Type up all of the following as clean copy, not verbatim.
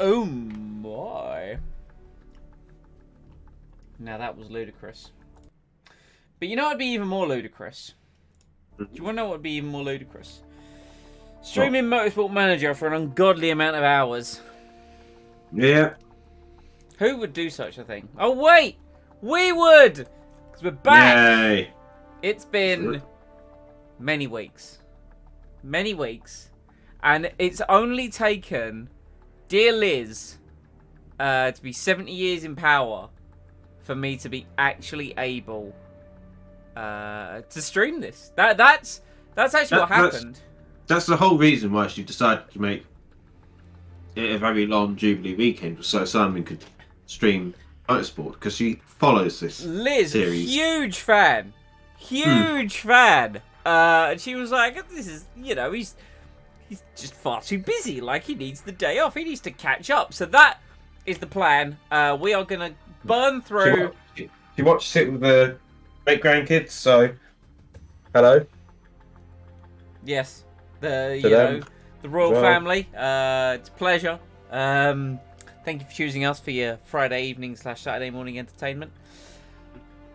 Oh my. Now that was ludicrous. But you know what'd be even more ludicrous? Do you want to know what would be even more ludicrous? Streaming Motorsport Manager for an ungodly amount of hours. Yeah. Who would do such a thing? Oh wait! We would! Because we're back! Yay. It's been many weeks. Many weeks. And it's only taken dear Liz to be 70 years in power for me to be actually able to stream this. That's actually what happened. That's the whole reason why she decided to make it a very long Jubilee weekend, so Simon could stream Motorsport, because she follows this series. Huge fan. Huge fan. And she was like, this is, he's just far too busy. Like, he needs the day off. He needs to catch up. So that is the plan. We are going to burn through... She watches it with the great-grandkids, so... Hello? Yes. The royal family. It's a pleasure. Thank you for choosing us for your Friday evening / Saturday morning entertainment.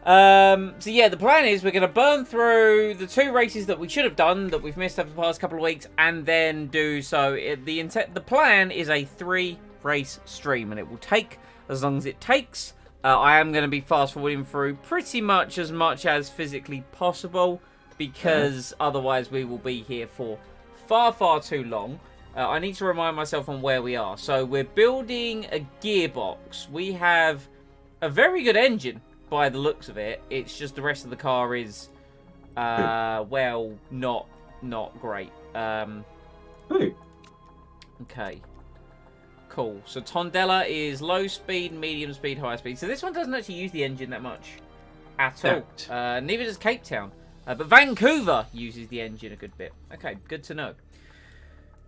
So yeah, the plan is we're going to burn through the 2 races that we should have done that we've missed over the past couple of weeks, and then do so. The plan is a 3-race stream, and it will take as long as it takes. I am going to be fast forwarding through pretty much as physically possible, because otherwise we will be here for far too long. I need to remind myself on where we are. So we're building a gearbox. We have a very good engine by the looks of it. It's just the rest of the car is, well, not great. Okay. Cool. So Tondela is low speed, medium speed, high speed. So this one doesn't actually use the engine that much at all. Neither does Cape Town. But Vancouver uses the engine a good bit. Okay, good to know.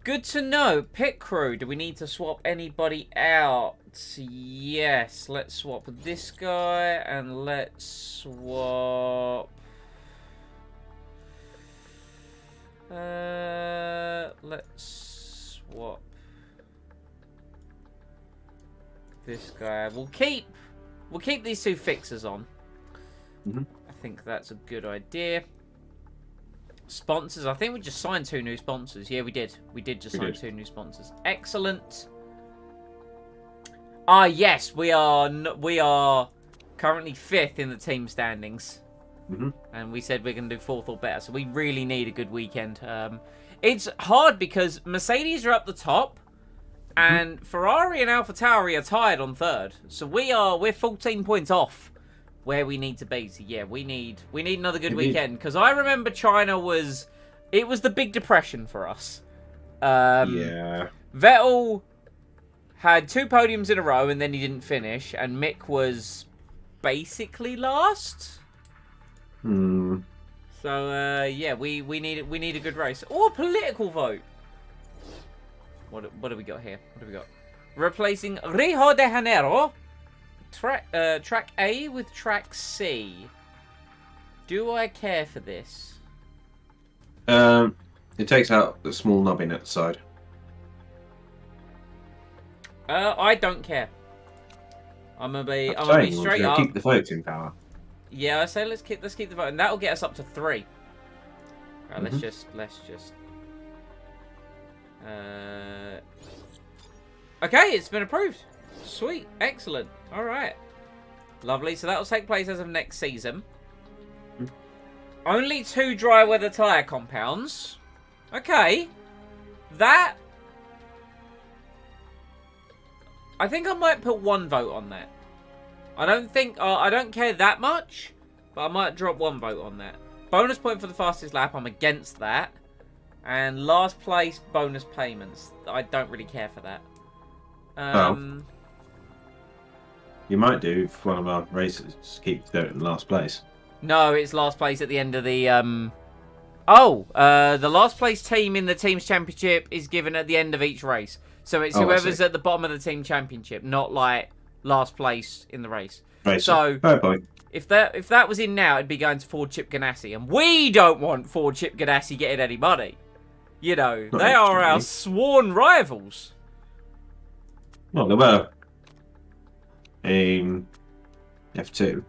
Good to know. Pit crew. Do we need to swap anybody out? Yes. Let's swap this guy. And let's swap... let's swap this guy. We'll keep these 2 fixers on. I think that's a good idea. Sponsors. I think we just signed 2 new sponsors. Yeah, we did. We did just sign 2 new sponsors. Excellent. Ah, yes, we are currently 5th in the team standings. And we said we're going to do 4th or better. So we really need a good weekend. It's hard because Mercedes are up the top, and Ferrari and AlphaTauri are tied on 3rd. So we're 14 points off where we need to be. So yeah, we need another good weekend, because I remember China was the big depression for us. Yeah. Vettel had 2 podiums in a row and then he didn't finish, and Mick was basically last. So yeah, we need a good race or a political vote. What do we got here? What do we got? Replacing Rio de Janeiro. Track A with track C. Do I care for this? It takes out the small nubbin at the side. I don't care. I'm gonna be straight up. Keep the votes in power. Yeah, I say let's keep the vote, and that'll get us up to 3. Right, let's just. Okay, it's been approved. Sweet, excellent. All right, lovely. So that will take place as of next season. Only 2 dry weather tyre compounds. Okay, that. I think I might put 1 vote on that. I don't care that much, but I might drop 1 vote on that. Bonus point for the fastest lap. I'm against that. And last place bonus payments. I don't really care for that. You might do if one of our racers keeps going in last place. No, it's last place at the end of the the last place team in the team's championship is given at the end of each race. So it's whoever's at the bottom of the team championship, not like last place in the race. So fair point. If that was in now, it'd be going to Ford Chip Ganassi, and we don't want Ford Chip Ganassi getting any money. You know, they are our sworn rivals. Well, there were in F2.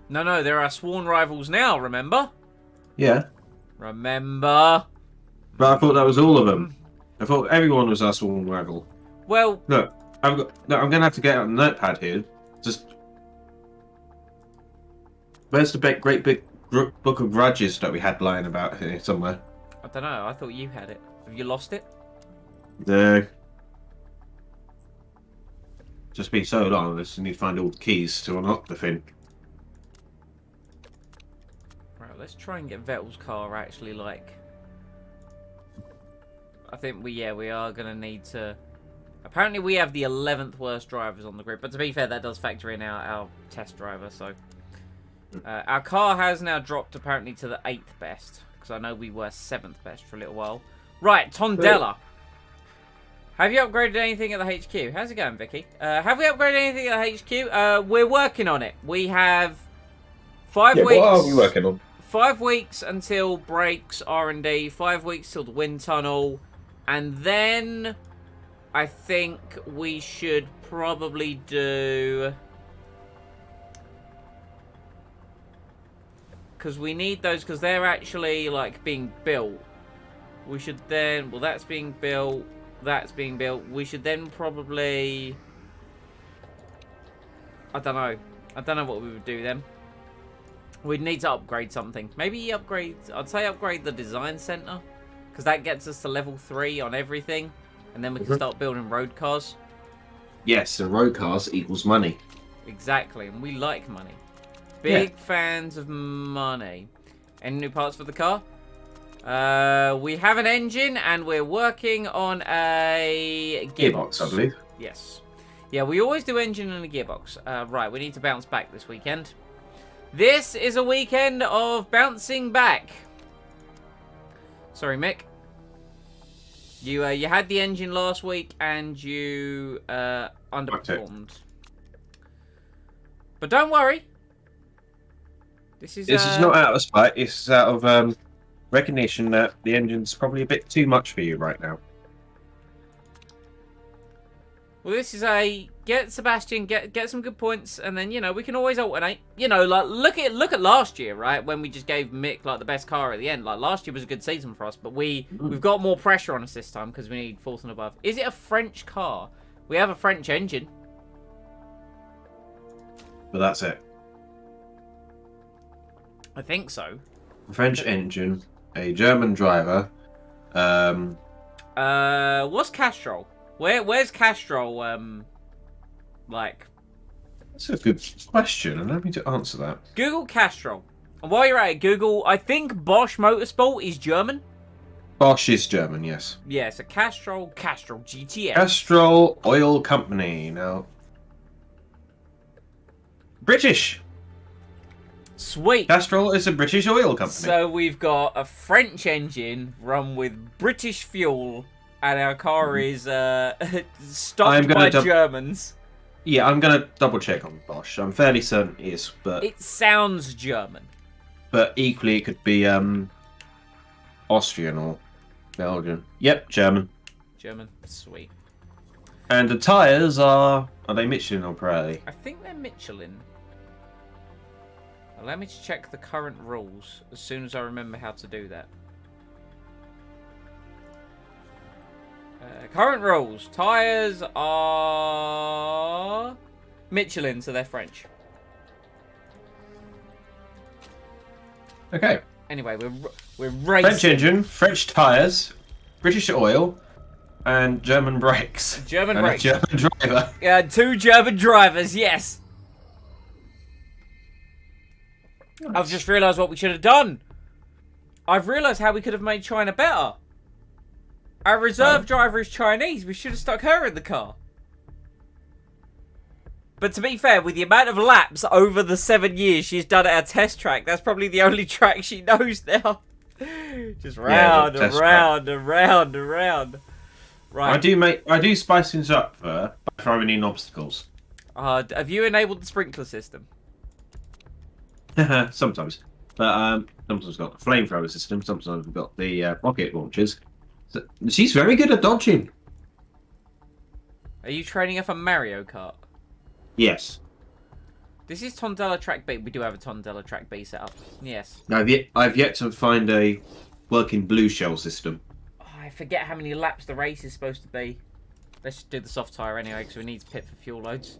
No, there are sworn rivals now, remember? Yeah. Remember? But I thought that was all of them. I thought everyone was our sworn rival. Well... Look, I'm going to have to get out a notepad here. Just... Where's the great big book of grudges that we had lying about here somewhere? I don't know, I thought you had it. Have you lost it? No. Just been so long, I just need to find all the keys to unlock the thing. Right, let's try and get Vettel's car actually, like... I think we are going to need to... Apparently we have the 11th worst drivers on the grid, but to be fair, that does factor in our test driver, so... our car has now dropped apparently to the 8th best, because I know we were 7th best for a little while. Right, Tondela. Have you upgraded anything at the HQ? How's it going, Vicky? Have we upgraded anything at the HQ? We're working on it. We have 5 weeks. What are we working on? 5 weeks until brakes, R&D. 5 weeks till the wind tunnel. And then I think we should probably do... Because we need those, because they're actually, like, being built. We should then... Well, that's being built. That's being built. We should then probably... I don't know. I don't know what we would do then. We'd need to upgrade something. Maybe upgrade... I'd say upgrade the design center. Because that gets us to level 3 on everything. And then we can start building road cars. Yes, and road cars equals money. Exactly. And we like money. Big fans of money. Any new parts for the car? We have an engine and we're working on a gearbox. I believe. Yes. Yeah, we always do engine and a gearbox. Right, we need to bounce back this weekend. This is a weekend of bouncing back. Sorry, Mick. You had the engine last week and you underperformed. But don't worry. This is not out of spite. It's out of recognition that the engine's probably a bit too much for you right now. Well, this is a get Sebastian, get some good points, and then we can always alternate. Like look at last year, right? When we just gave Mick like the best car at the end. Like last year was a good season for us, but we've got more pressure on us this time because we need 4th and above. Is it a French car? We have a French engine. But that's it. I think so. French engine, a German driver. What's Castrol? Where's Castrol? Like. That's a good question. Allow me to answer that. Google Castrol. And while you're at it, Google. I think Bosch Motorsport is German. Bosch is German, yes. Yeah, so Castrol GTS. Castrol Oil Company. Now, British. Sweet. Castrol is a British oil company. So we've got a French engine run with British fuel, and our car is stocked by Germans. Yeah, I'm going to double check on Bosch. I'm fairly certain it is, but it sounds German. But equally, it could be Austrian or Belgian. Yep, German. German, sweet. And the tyres are they Michelin or Pirelli? I think they're Michelin. Allow me to check the current rules as soon as I remember how to do that. Current rules. Tyres are Michelin, so they're French. Okay. Anyway, we're racing. French engine, French tyres, British oil, and German brakes. German and brakes. A German driver. Yeah, 2 German drivers, yes. Nice. I've just realised what we should have done. I've realised how we could have made China better. Our reserve driver is Chinese. We should have stuck her in the car. But to be fair, with the amount of laps over the 7 years she's done at our test track, that's probably the only track she knows now. Just round and round and round and round. Right. I do spice things up for her by throwing in obstacles. Have you enabled the sprinkler system? Sometimes. But sometimes we've got the flamethrower system, sometimes we've got the rocket launchers. So she's very good at dodging. Are you training up for Mario Kart? Yes. This is Tondela Track B. We do have a Tondela Track B set up. Yes. I've yet to find a working blue shell system. Oh, I forget how many laps the race is supposed to be. Let's just do the soft tyre anyway, because we need to pit for fuel loads.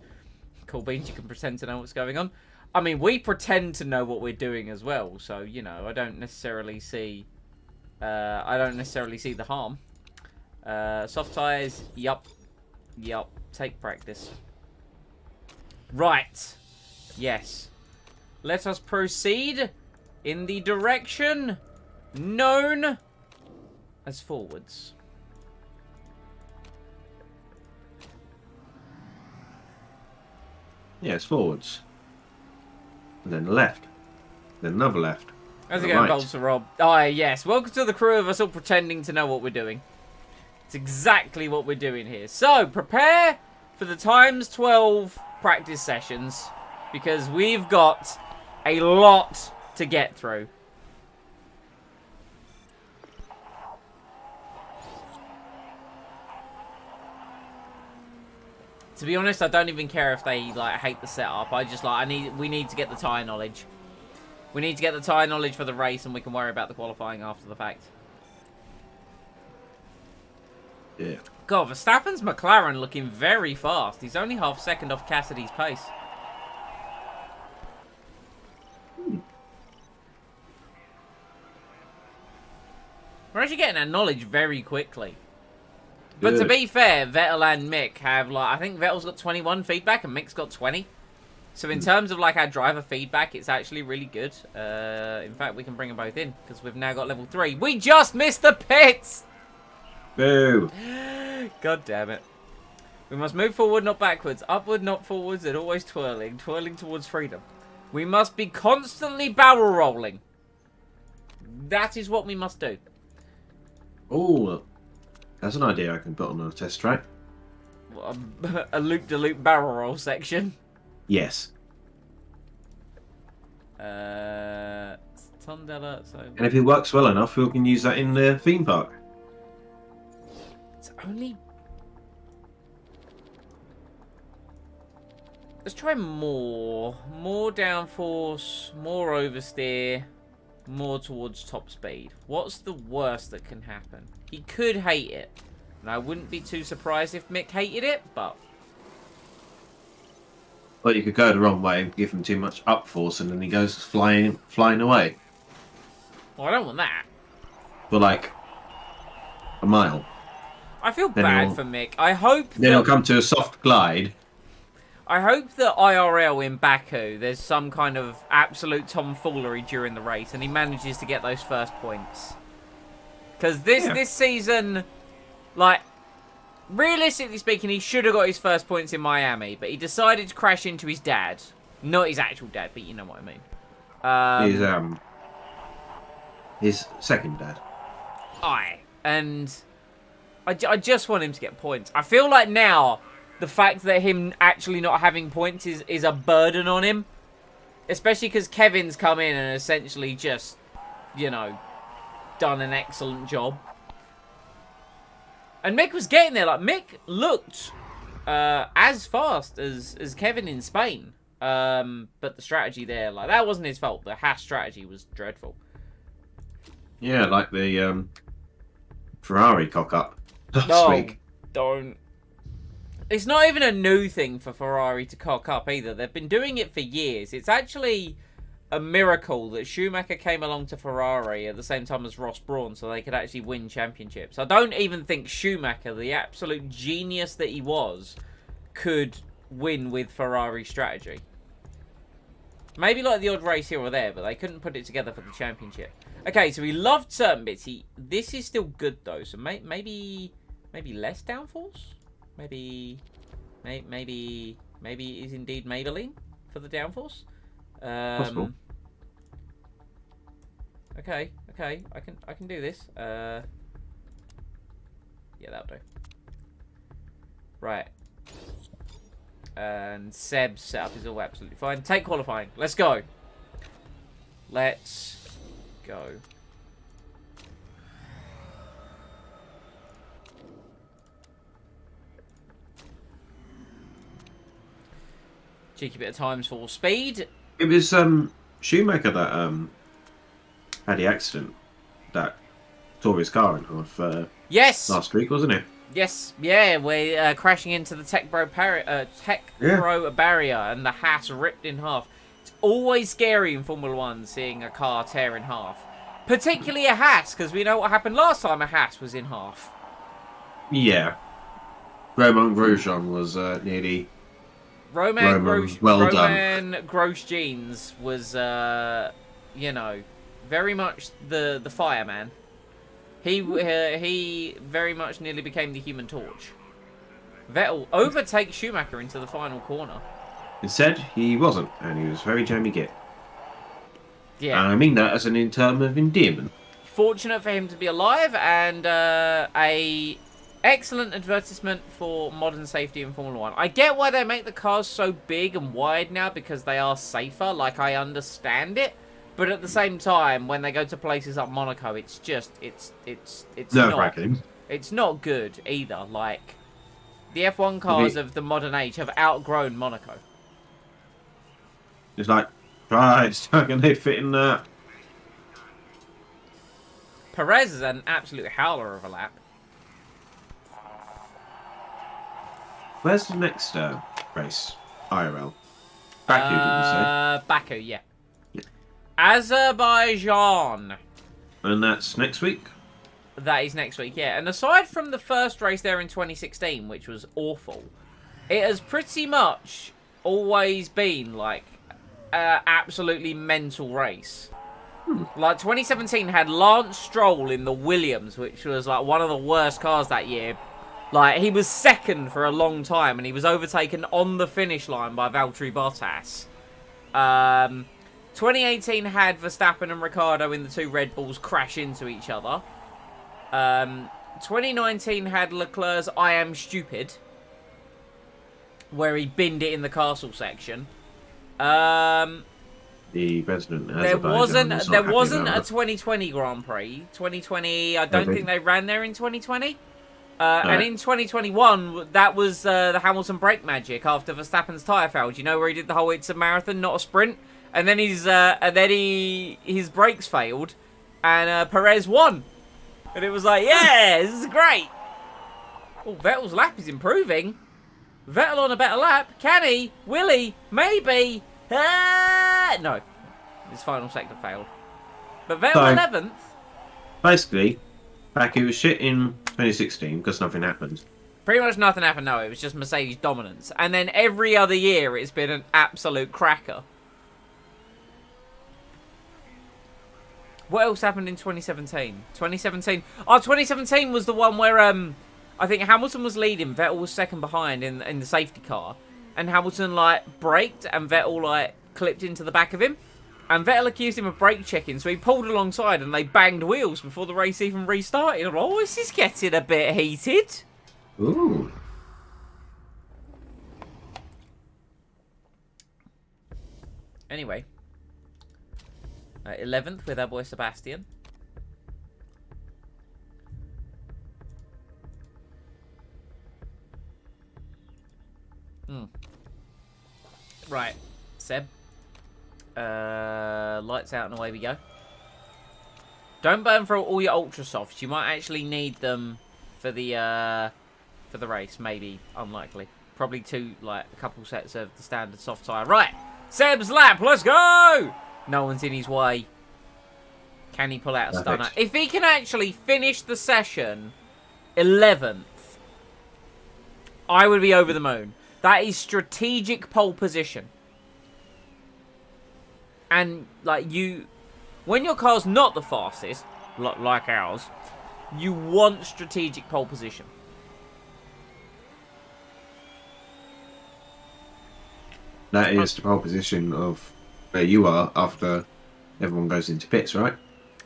Cool beans, you can pretend to know what's going on. I mean, we pretend to know what we're doing as well, so, you know, I don't necessarily see the harm. Soft tyres, yup. Take practice. Right. Yes. Let us proceed in the direction known as forwards. Yeah, it's forwards. And then left. Then another left. How's it going, Bolter Rob? Ah, yes. Welcome to the crew of us all pretending to know what we're doing. It's exactly what we're doing here. So, prepare for the times 12 practice sessions, because we've got a lot to get through. To be honest, I don't even care if they like hate the setup. I just like we need to get the tyre knowledge. We need to get the tyre knowledge for the race, and we can worry about the qualifying after the fact. Yeah. God, Verstappen's McLaren looking very fast. He's only half a second off Cassidy's pace. We're actually getting our knowledge very quickly. But to be fair, Vettel and Mick have, like, I think Vettel's got 21 feedback and Mick's got 20. So in terms of, like, our driver feedback, it's actually really good. In fact, we can bring them both in, because we've now got level 3. We just missed the pits! Boo! God damn it. We must move forward, not backwards. Upward, not forwards, and always twirling. Twirling towards freedom. We must be constantly barrel rolling. That is what we must do. Oh, that's an idea I can put on a test track. A loop-de-loop barrel roll section. Yes. Tondela, so... And if it works well enough, we can use that in the theme park. It's only... Let's try more. More downforce, more oversteer, more towards top speed. What's the worst that can happen? He could hate it. And I wouldn't be too surprised if Mick hated it, but... But you could go the wrong way and give him too much upforce, and then he goes flying away. Well, I don't want that. For like a mile. I feel bad for Mick. I hope then he'll come to a soft glide. I hope that IRL in Baku, there's some kind of absolute tomfoolery during the race, and he manages to get those first points. Because this season, like, realistically speaking, he should have got his first points in Miami, but he decided to crash into his dad. Not his actual dad, but you know what I mean. His second dad. And I just want him to get points. I feel like now, the fact that him actually not having points is a burden on him. Especially because Kevin's come in and essentially just, you know, done an excellent job. And Mick was getting there. Like, Mick looked as fast as Kevin in Spain. But the strategy there, like, that wasn't his fault. The Haas strategy was dreadful. Yeah, like the Ferrari cock-up last week. Don't. It's not even a new thing for Ferrari to cock up either. They've been doing it for years. It's actually a miracle that Schumacher came along to Ferrari at the same time as Ross Brawn so they could actually win championships. I don't even think Schumacher, the absolute genius that he was, could win with Ferrari strategy. Maybe like the odd race here or there, but they couldn't put it together for the championship. Okay, so he loved certain bits. This is still good though, so maybe less downforce? Maybe it is indeed Maybelline for the downforce. Possible. Okay, I can do this. Yeah, that'll do. Right. And Seb's setup is all absolutely fine. Take qualifying. Let's go. Let's go. Cheeky bit of times for speed. It was Schumacher that had the accident that tore his car in half. Yes. Last week, wasn't it? Yes. Yeah, we're crashing into the Tech Pro barrier, and the Haas ripped in half. It's always scary in Formula One seeing a car tear in half, particularly a Haas, because we know what happened last time a Haas was in half. Yeah. Romain Grosjean was nearly. Romain Grosjean was, very much the fireman. He very much nearly became the Human Torch. Vettel overtakes Schumacher into the final corner. Instead, he wasn't, and he was very jammy git. Yeah. And I mean that as in term of endearment. Fortunate for him to be alive, and a excellent advertisement for modern safety in Formula 1. I get why they make the cars so big and wide now, because they are safer. Like, I understand it. But at the same time, when they go to places like Monaco, it's just, it's not good either. Like, the F1 cars of the modern age have outgrown Monaco. It's like, right, how can they fit in that? Perez is an absolute howler of a lap. Where's the next race? IRL. Baku, did you say? Baku, yeah. Azerbaijan. And that's next week? That is next week, yeah. And aside from the first race there in 2016, which was awful, it has pretty much always been, like, an absolutely mental race. Like, 2017 had Lance Stroll in the Williams, which was, like, one of the worst cars that year. Like, he was second for a long time, and he was overtaken on the finish line by Valtteri Bottas. 2018 had Verstappen and Ricciardo in the two Red Bulls crash into each other. 2019 had Leclerc's I Am Stupid, where he binned it in the castle section. The president there wasn't a 2020 Grand Prix. 2020, I don't think they ran there in 2020. And in 2021, that was the Hamilton brake magic after Verstappen's tyre failed. You know, where he did the whole "it's a marathon, not a sprint," and then his brakes failed, and Perez won, and it was like, yeah, this is great. Oh, Vettel's lap is improving. Vettel on a better lap. Can he? Will he? Maybe. No, his final sector failed. But Vettel 11th. Basically, Baku was shit in 2016 because nothing happened. Pretty much nothing happened, no. It was just Mercedes dominance. And then every other year, it's been an absolute cracker. What else happened in 2017? 2017 was the one where I think Hamilton was leading. Vettel was second behind in the safety car. And Hamilton, like, braked and Vettel, like, clipped into the back of him. And Vettel accused him of brake checking, so he pulled alongside and they banged wheels before the race even restarted. I'm like, oh, this is getting a bit heated. Ooh. Anyway. 11th with our boy Sebastian. Right, Seb. Lights out and away we go. Don't burn through all your ultra softs. You might actually need them for the race. Maybe unlikely. Probably a couple sets of the standard soft tire. Right, Seb's lap. Let's go. No one's in his way. Can he pull out a stunner? If he can actually finish the session 11th, I would be over the moon. That is strategic pole position. And, like, when your car's not the fastest, like ours, you want strategic pole position. That is the pole position of where you are after everyone goes into pits, right?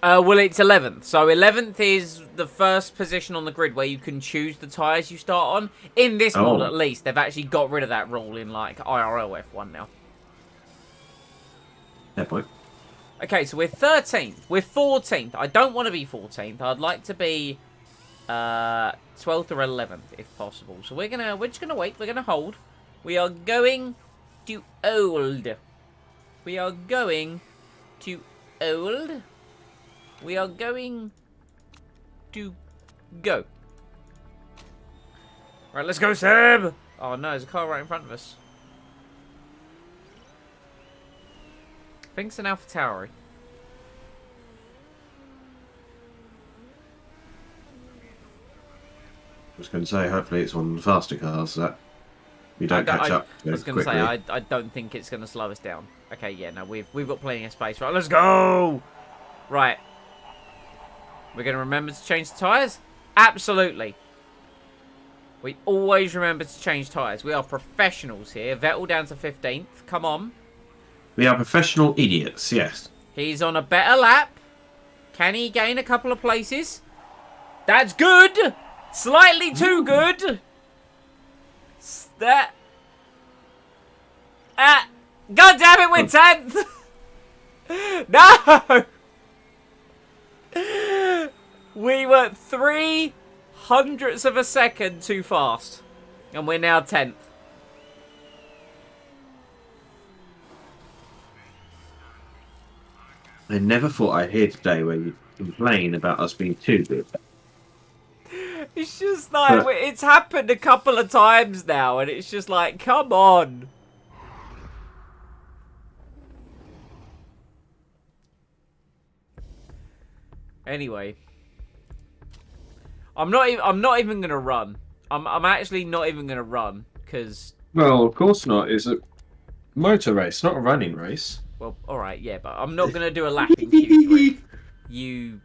Well, it's 11th. So 11th is the first position on the grid where you can choose the tyres you start on. In this mod, at least, they've actually got rid of that rule in, like, IRL F1 now. Fair point. Okay, so we're 13th. We're 14th. I don't want to be 14th. I'd like to be 12th or 11th, if possible. So we're just gonna wait. We're gonna hold. We are going to old. We are going to old. We are going to go. Right, let's go, Seb! Oh no, there's a car right in front of us. I think it's an AlphaTauri. I was going to say, hopefully it's one of the faster cars that we don't catch up I was going to say, I don't think it's going to slow us down. Okay, yeah, no, we've got plenty of space. Right, let's go! Right. We're going to remember to change the tyres? Absolutely. We always remember to change tyres. We are professionals here. Vettel down to 15th. Come on. We are professional idiots, yes. He's on a better lap. Can he gain a couple of places? That's good! Slightly too good! That... God damn it, we're 10th! No! We were 0.03 of a second too fast. And we're now 10th. I never thought I'd hear today where you complain about us being too good. It's just like, it's happened a couple of times now, and it's just like, come on. Anyway. I'm not even gonna run. I'm actually not even gonna run, because... Well, of course not. It's a motor race, not a running race. Well, alright, yeah, but I'm not gonna do a lap in Q3. You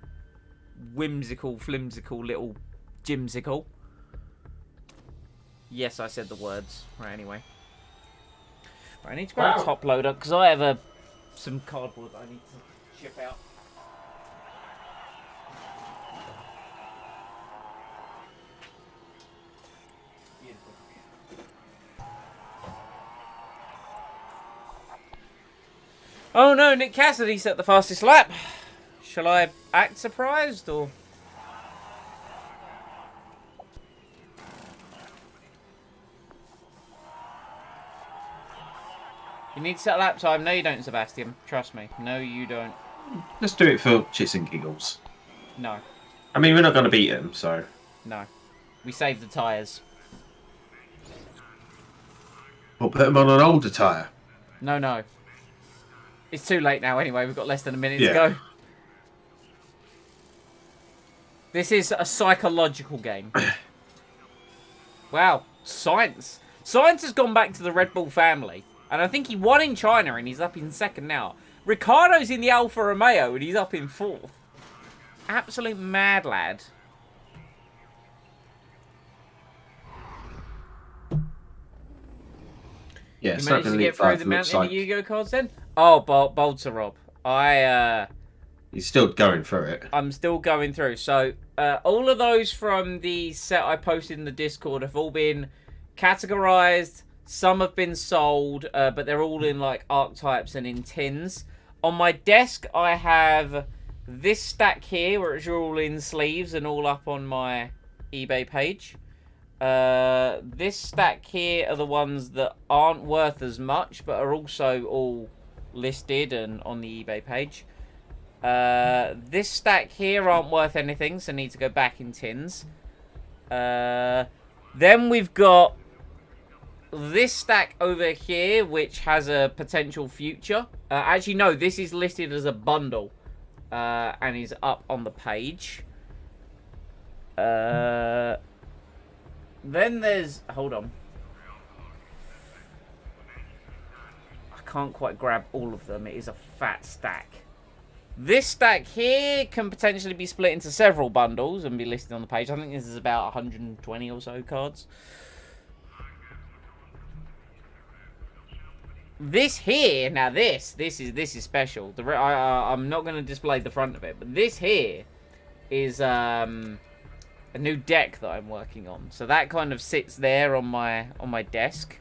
whimsical, flimsical little gymsicle. Yes, I said the words. Right, anyway. Right, I need to grab a top loader, because I have some cardboard I need to ship out. Oh no, Nick Cassidy set the fastest lap. Shall I act surprised, or...? You need to set a lap time. No, you don't, Sebastian. Trust me. No, you don't. Let's do it for shits and giggles. No. I mean, we're not going to beat him, so... No. We saved the tyres. We'll put him on an older tyre. No, no. It's too late now anyway. We've got less than a minute to go. This is a psychological game. Wow. Science. Science has gone back to the Red Bull family. And I think he won in China and he's up in second now. Ricardo's in the Alfa Romeo and he's up in fourth. Absolute mad lad. Yeah, you managed to get through the mountain of Yu-Gi-Oh cards then? Oh, Bolter Rob. He's still going through it. I'm still going through. So, all of those from the set I posted in the Discord have all been categorized. Some have been sold, but they're all in like archetypes and in tins. On my desk, I have this stack here, which are all in sleeves and all up on my eBay page. This stack here are the ones that aren't worth as much, but are also all listed and on the eBay page. This stack here aren't worth anything, so need to go back in tins. Then we've got this stack over here, which has a potential future. Actually, no, this is listed as a bundle, and is up on the page. Then there's... Hold on. I can't quite grab all of them. It is a fat stack. This stack here can potentially be split into several bundles and be listed on the page. I think this is about 120 or so cards. This here, now this is special. I'm not going to display the front of it, but this here is a new deck that I'm working on. So that kind of sits there on my desk.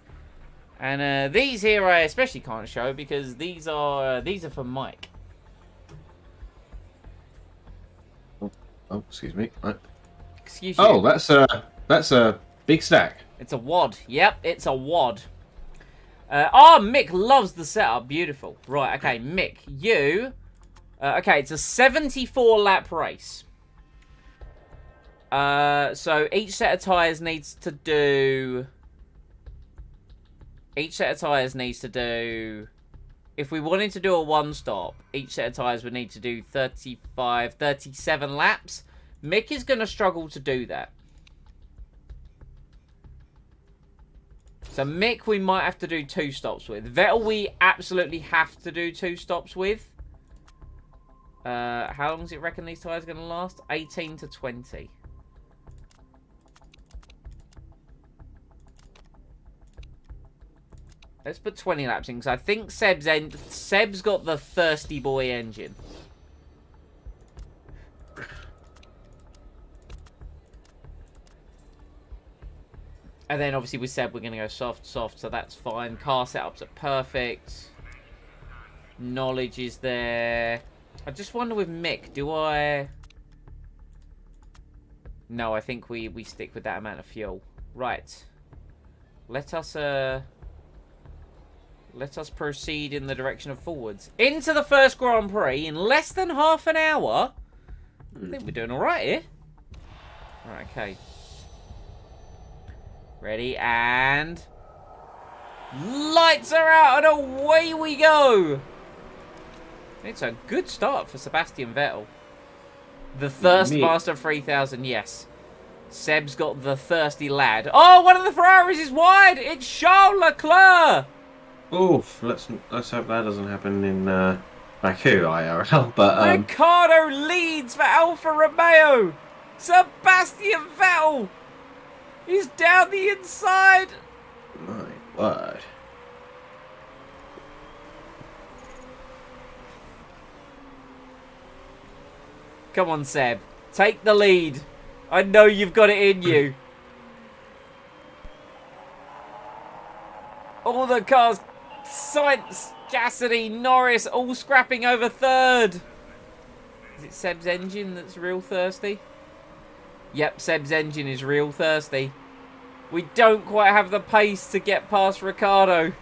And these here I especially can't show because these are for Mike. Oh, excuse me. Excuse you. Oh, that's a big stack. It's a wad. Yep, it's a wad. Mick loves the setup. Beautiful. Right, okay, Mick, you... okay, it's a 74-lap race. So each set of tyres needs to do... Each set of tyres needs to do... If we wanted to do a one-stop, each set of tyres would need to do 37 laps. Mick is going to struggle to do that. So Mick we might have to do 2 stops with. Vettel we absolutely have to do 2 stops with. How long does it reckon these tyres are going to last? 18 to 20. Let's put 20 laps in, because I think Seb's got the thirsty boy engine. And then obviously with Seb we're going to go soft, so that's fine. Car setups are perfect. Knowledge is there. I just wonder with Mick, do I... No, I think we stick with that amount of fuel. Right. Let us proceed in the direction of forwards. Into the first Grand Prix in less than half an hour. I think we're doing alright here. Right, okay. Ready, and... Lights are out, and away we go! It's a good start for Sebastian Vettel. The Thirstmaster 3000, yes. Seb's got the thirsty lad. Oh, one of the Ferraris is wide! It's Charles Leclerc! Oof, let's hope that doesn't happen in Baku IRL, but... Ricciardo leads for Alfa Romeo! Sebastian Vettel! He's down the inside! My word. Come on, Seb. Take the lead. I know you've got it in you. All the cars, Sainz, Gasly, Norris, all scrapping over third. Is it Seb's engine that's real thirsty? Yep, Seb's engine is real thirsty. We don't quite have the pace to get past Ricciardo.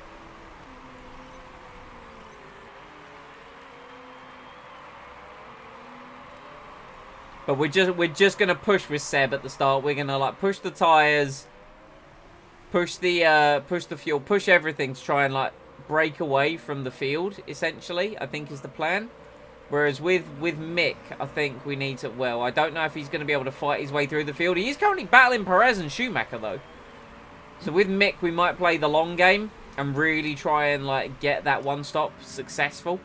But we're just gonna push with Seb at the start. We're gonna like push the tires, push the fuel, push everything to try and like break away from the field. Essentially, I think is the plan. Whereas with Mick, I think we need to... Well, I don't know if he's going to be able to fight his way through the field. He is currently battling Perez and Schumacher, though. So with Mick, we might play the long game and really try and like get that one stop successful.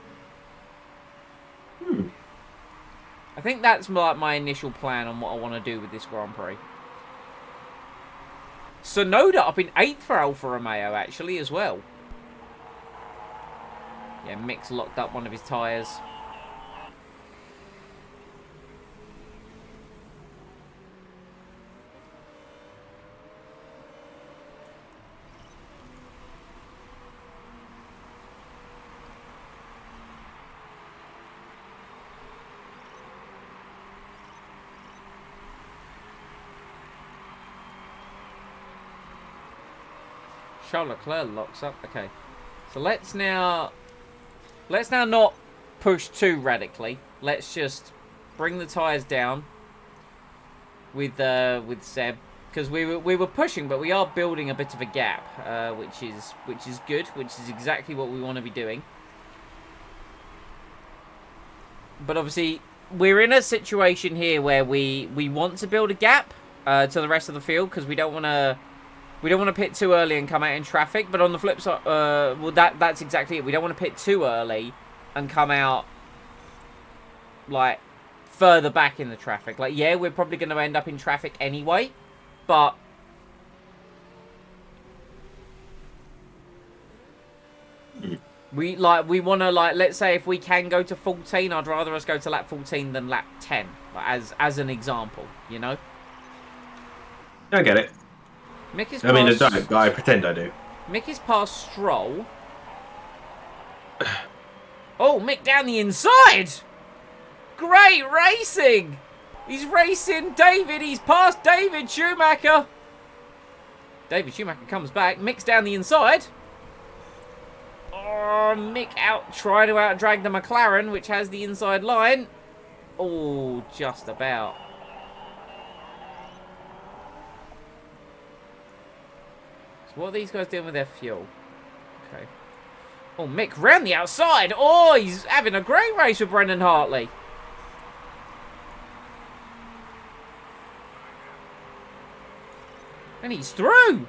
I think that's like my initial plan on what I want to do with this Grand Prix. Sonoda up in 8th for Alfa Romeo, actually, as well. Yeah, Mick's locked up one of his tyres. Charles Leclerc locks up. Okay, so let's now not push too radically. Let's just bring the tires down with Seb, because we were pushing, but we are building a bit of a gap, which is good, which is exactly what we want to be doing. But obviously, we're in a situation here where we want to build a gap to the rest of the field, because we don't want to pit too early and come out in traffic. But on the flip side, well, that's exactly it. We don't want to pit too early and come out like further back in the traffic. Like, yeah, we're probably going to end up in traffic anyway, but we want to, like, let's say if we can go to 14, I'd rather us go to lap 14 than lap 10, as an example, you know? I get it. Mick is I mean, I don't, but I pretend I do. Mick is past Stroll. Oh, Mick down the inside! Great racing! He's racing David. He's past David Schumacher. David Schumacher comes back. Mick's down the inside. Oh, Mick trying to out-drag the McLaren, which has the inside line. Oh, just about. So what are these guys doing with their fuel? Okay. Oh, Mick round the outside. Oh, he's having a great race with Brendan Hartley. And he's through.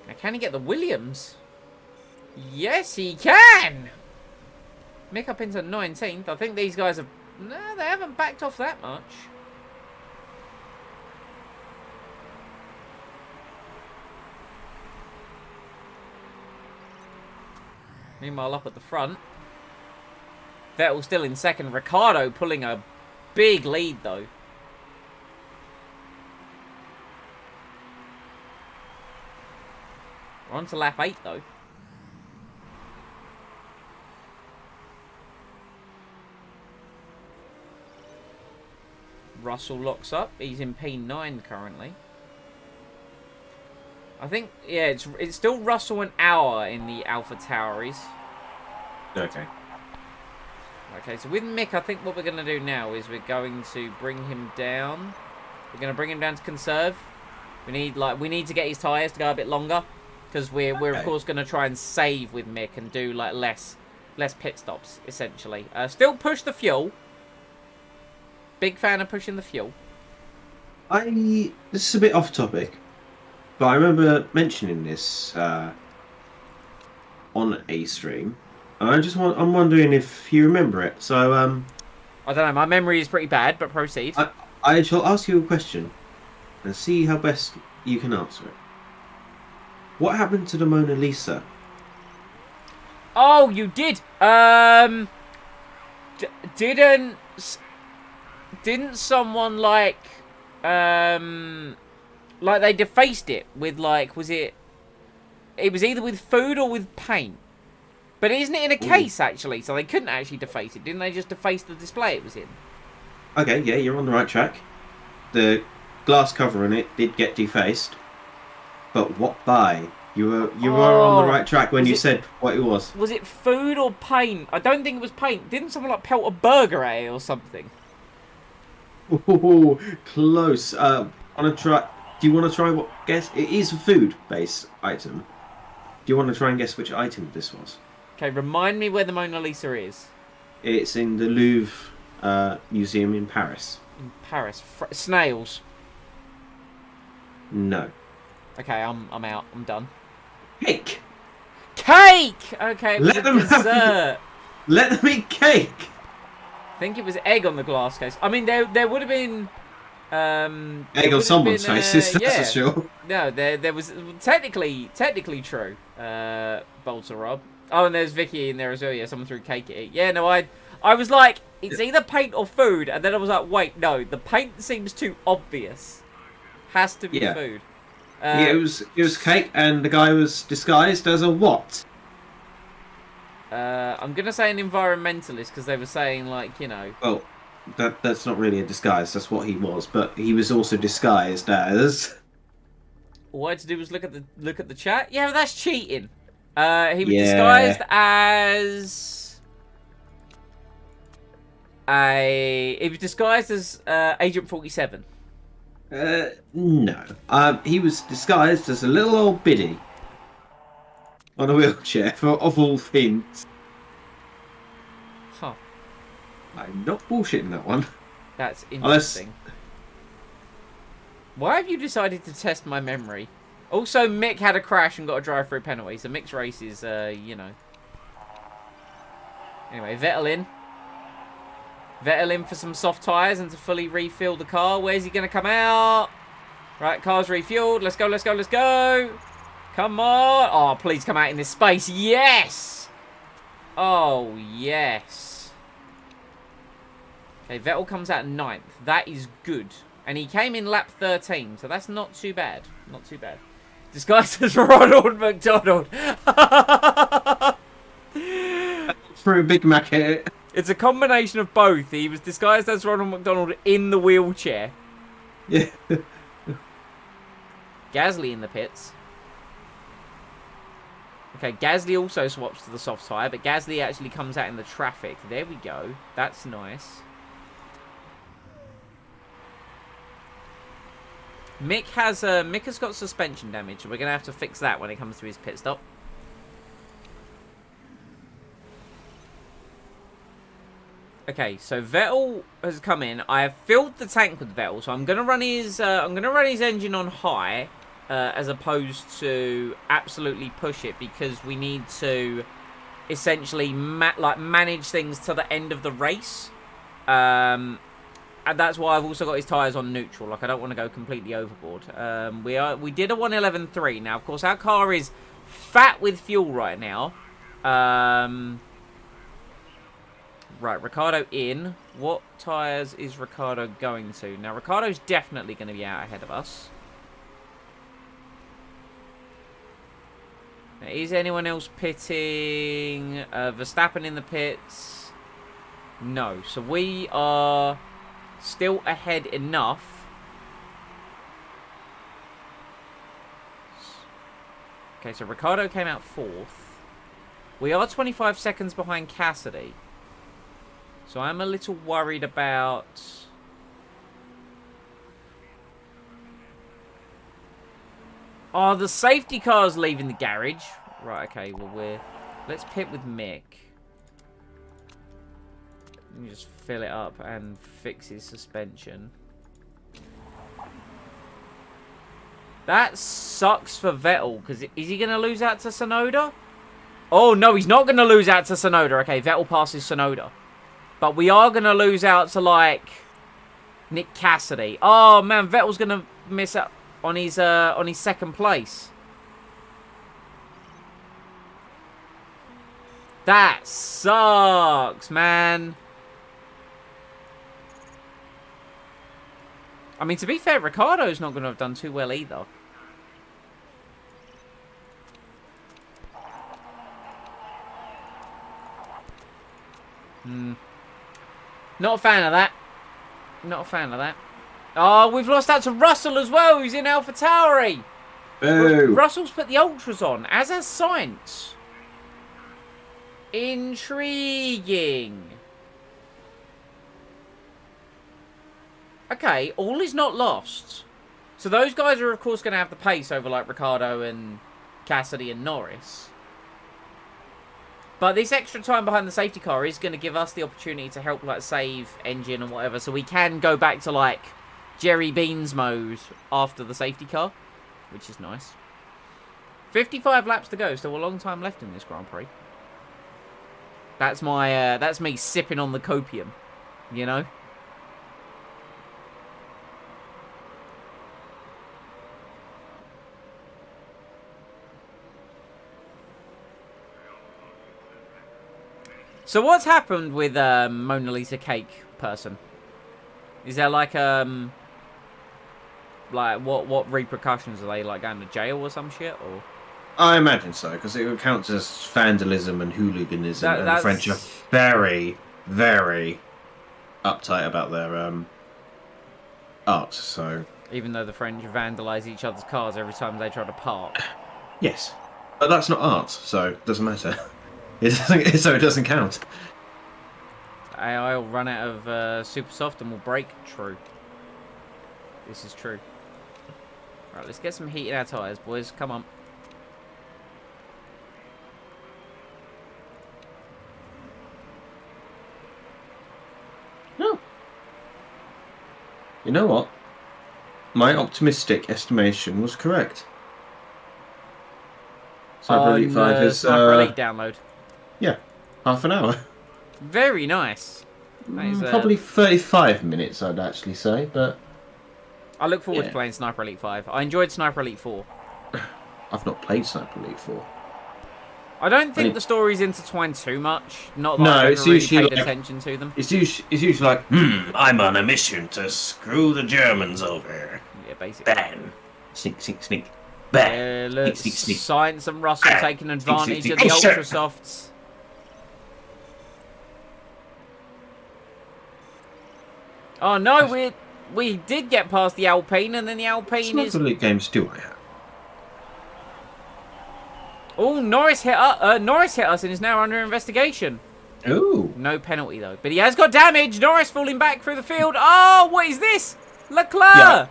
Now, can he get the Williams? Yes, he can. Mick up into 19th. I think these guys have... No, they haven't backed off that much. Meanwhile, up at the front, Vettel still in second. Ricciardo pulling a big lead, though. We're on to lap 8, though. Russell locks up. He's in P9 currently. I think, yeah, it's still Russell and Auer in the Alpha Tauris. Okay. Okay, so with Mick, I think what we're going to do now is we're going to bring him down. We're going to bring him down to conserve. We need to get his tyres to go a bit longer. Because we're of course, going to try and save with Mick and do, like, less pit stops, essentially. Still push the fuel. Big fan of pushing the fuel. This is a bit off topic, but I remember mentioning this on a stream. I'm wondering if you remember it. So I don't know. My memory is pretty bad, but proceed. I shall ask you a question and see how best you can answer it. What happened to the Mona Lisa? Oh, you did. Didn't someone like they defaced it with, like, was it? It was either with food or with paint. But isn't it in a case, actually? So they couldn't actually deface it. Didn't they just deface the display it was in? Okay, yeah, you're on the right track. The glass cover on it did get defaced. But what by? You were on the right track when you said what it was. Was it food or paint? I don't think it was paint. Didn't someone, like, pelt a burger at it or something? Oh, close. Do you want to try guess? It is a food-based item. Do you want to try and guess which item this was? Okay, remind me where the Mona Lisa is. It's in the Louvre Museum in Paris. In Paris. Snails. No. Okay, I'm out. I'm done. Cake! Cake! Okay, it was Let them dessert. Let them eat cake! I think it was egg on the glass case. I mean, there would have been... egg on someone's faces, that's for sure. No, there was... Technically true. Bolter Rob. Oh, and there's Vicky in there as well. Yeah, someone threw cake at it. Yeah, no, I was like, it's either paint or food. And then I was like, wait, no. The paint seems too obvious. Has to be food. Yeah, it was cake, and the guy was disguised as a what? I'm gonna say an environmentalist because they were saying, like, you know. Well, that's not really a disguise. That's what he was, but he was also disguised as. All I had to do was look at the chat. Yeah, that's cheating. He was disguised as He was disguised as Agent 47. No. He was disguised as a little old biddy on a wheelchair, of all things. Huh. I'm not bullshitting that one. That's interesting. Why have you decided to test my memory? Also, Mick had a crash and got a drive-through penalty, so Mick's race is, you know. Anyway, Vettel in. Vettel in for some soft tyres and to fully refuel the car. Where's he going to come out? Right, car's refueled. Let's go, let's go, let's go. Come on. Oh, please come out in this space. Yes! Oh, yes. Okay, Vettel comes out 9th. That is good. And he came in lap 13, so that's not too bad. Not too bad. Disguised as Ronald McDonald. Threw a Big Mac at it. It's a combination of both. He was disguised as Ronald McDonald in the wheelchair. Yeah. Gasly in the pits. Okay, Gasly also swaps to the soft tyre, but Gasly actually comes out in the traffic. There we go. That's nice. Mick has got suspension damage, so we're going to have to fix that when it comes to his pit stop. Okay, so Vettel has come in. I have filled the tank with Vettel, so I'm going to run his engine on high. As opposed to absolutely push it, because we need to essentially manage things to the end of the race, and that's why I've also got his tyres on neutral. Like, I don't want to go completely overboard. We did a 111.3. Now, of course, our car is fat with fuel right now. Right, Ricciardo in. What tyres is Ricciardo going to? Now, Ricciardo's definitely going to be out ahead of us. Now, is anyone else pitting? Verstappen in the pits? No. So we are still ahead enough. Okay, so Ricciardo came out 4th. We are 25 seconds behind Cassidy. So I'm a little worried about... Oh, the safety car's leaving the garage. Right, okay, well, let's pit with Mick. Let me just fill it up and fix his suspension. That sucks for Vettel, because is he going to lose out to Tsunoda? Oh, no, he's not going to lose out to Tsunoda. Okay, Vettel passes Tsunoda. But we are going to lose out to, like, Nick Cassidy. Oh, man, Vettel's going to miss out on his second place. That sucks, man. I mean, to be fair, Ricciardo's not going to have done too well either. Not a fan of that. Not a fan of that. Oh, we've lost out to Russell as well, who's in AlphaTauri. Russell's put the Ultras on, as has Sainz. Intriguing. Okay, all is not lost. So those guys are, of course, going to have the pace over, like, Ricciardo and Cassidy and Norris. But this extra time behind the safety car is going to give us the opportunity to help, like, save engine and whatever. So we can go back to, like, Jerry Beans mode after the safety car, which is nice. 55 laps to go, still a long time left in this Grand Prix. That's my, that's me sipping on the copium, you know? So what's happened with Mona Lisa Cake person? Is there like what repercussions are they, like, going to jail or some shit, or? I imagine so, because it counts as vandalism and hooliganism, and the French are very, very uptight about their art. So even though the French vandalise each other's cars every time they try to park. Yes, but that's not art, so it doesn't matter. It doesn't count. I'll run out of super soft and we'll break. True. This is true. Right, let's get some heat in our tyres, boys. Come on. No. You know what? My optimistic estimation was correct. Sniper Elite 5 is Sniper Elite download. Yeah, half an hour. Very nice. Probably 35 minutes, I'd actually say, but... I look forward to playing Sniper Elite 5. I enjoyed Sniper Elite 4. I've not played Sniper Elite 4. I don't think the story's intertwined too much. Not that I've really paid attention to them. It's usually like, I'm on a mission to screw the Germans over. Yeah, basically. Bang. Sneak, sneak, sneak. Bang. Sneak, sneak, sneak. Sainz and Russell taking advantage of the Ultra Softs. Oh no, we did get past the Alpine, and then the Alpine Sniper Elite games do I have? Oh, Norris hit us and is now under investigation. Ooh. No penalty, though. But he has got damage. Norris falling back through the field. Oh, what is this? Leclerc!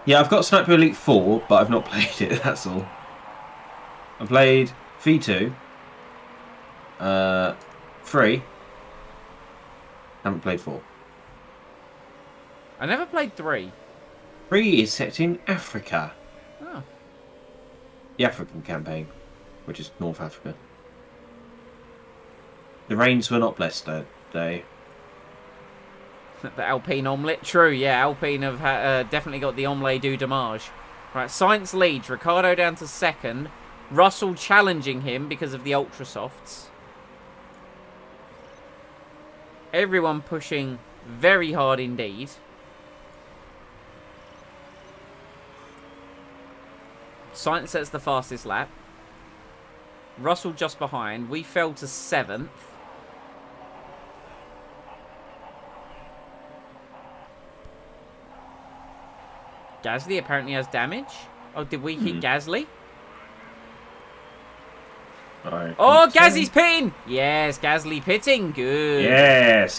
Yeah, I've got Sniper Elite 4, but I've not played it, that's all. I played V2. 3. Haven't played 4. I never played 3. 3 is set in Africa. Oh. The African campaign, which is North Africa. The rains were not blessed that day. The Alpine omelette. True, yeah. Alpine have definitely got the omelette du damage. Right, Sainz leads. Ricciardo down to second. Russell challenging him because of the ultra softs. Everyone pushing very hard indeed. Sainz sets the fastest lap. Russell just behind. We fell to 7th. Gasly apparently has damage. Oh, did we hit Gasly? Oh, Gasly's pitting! Yes, Gasly pitting. Good. Yes.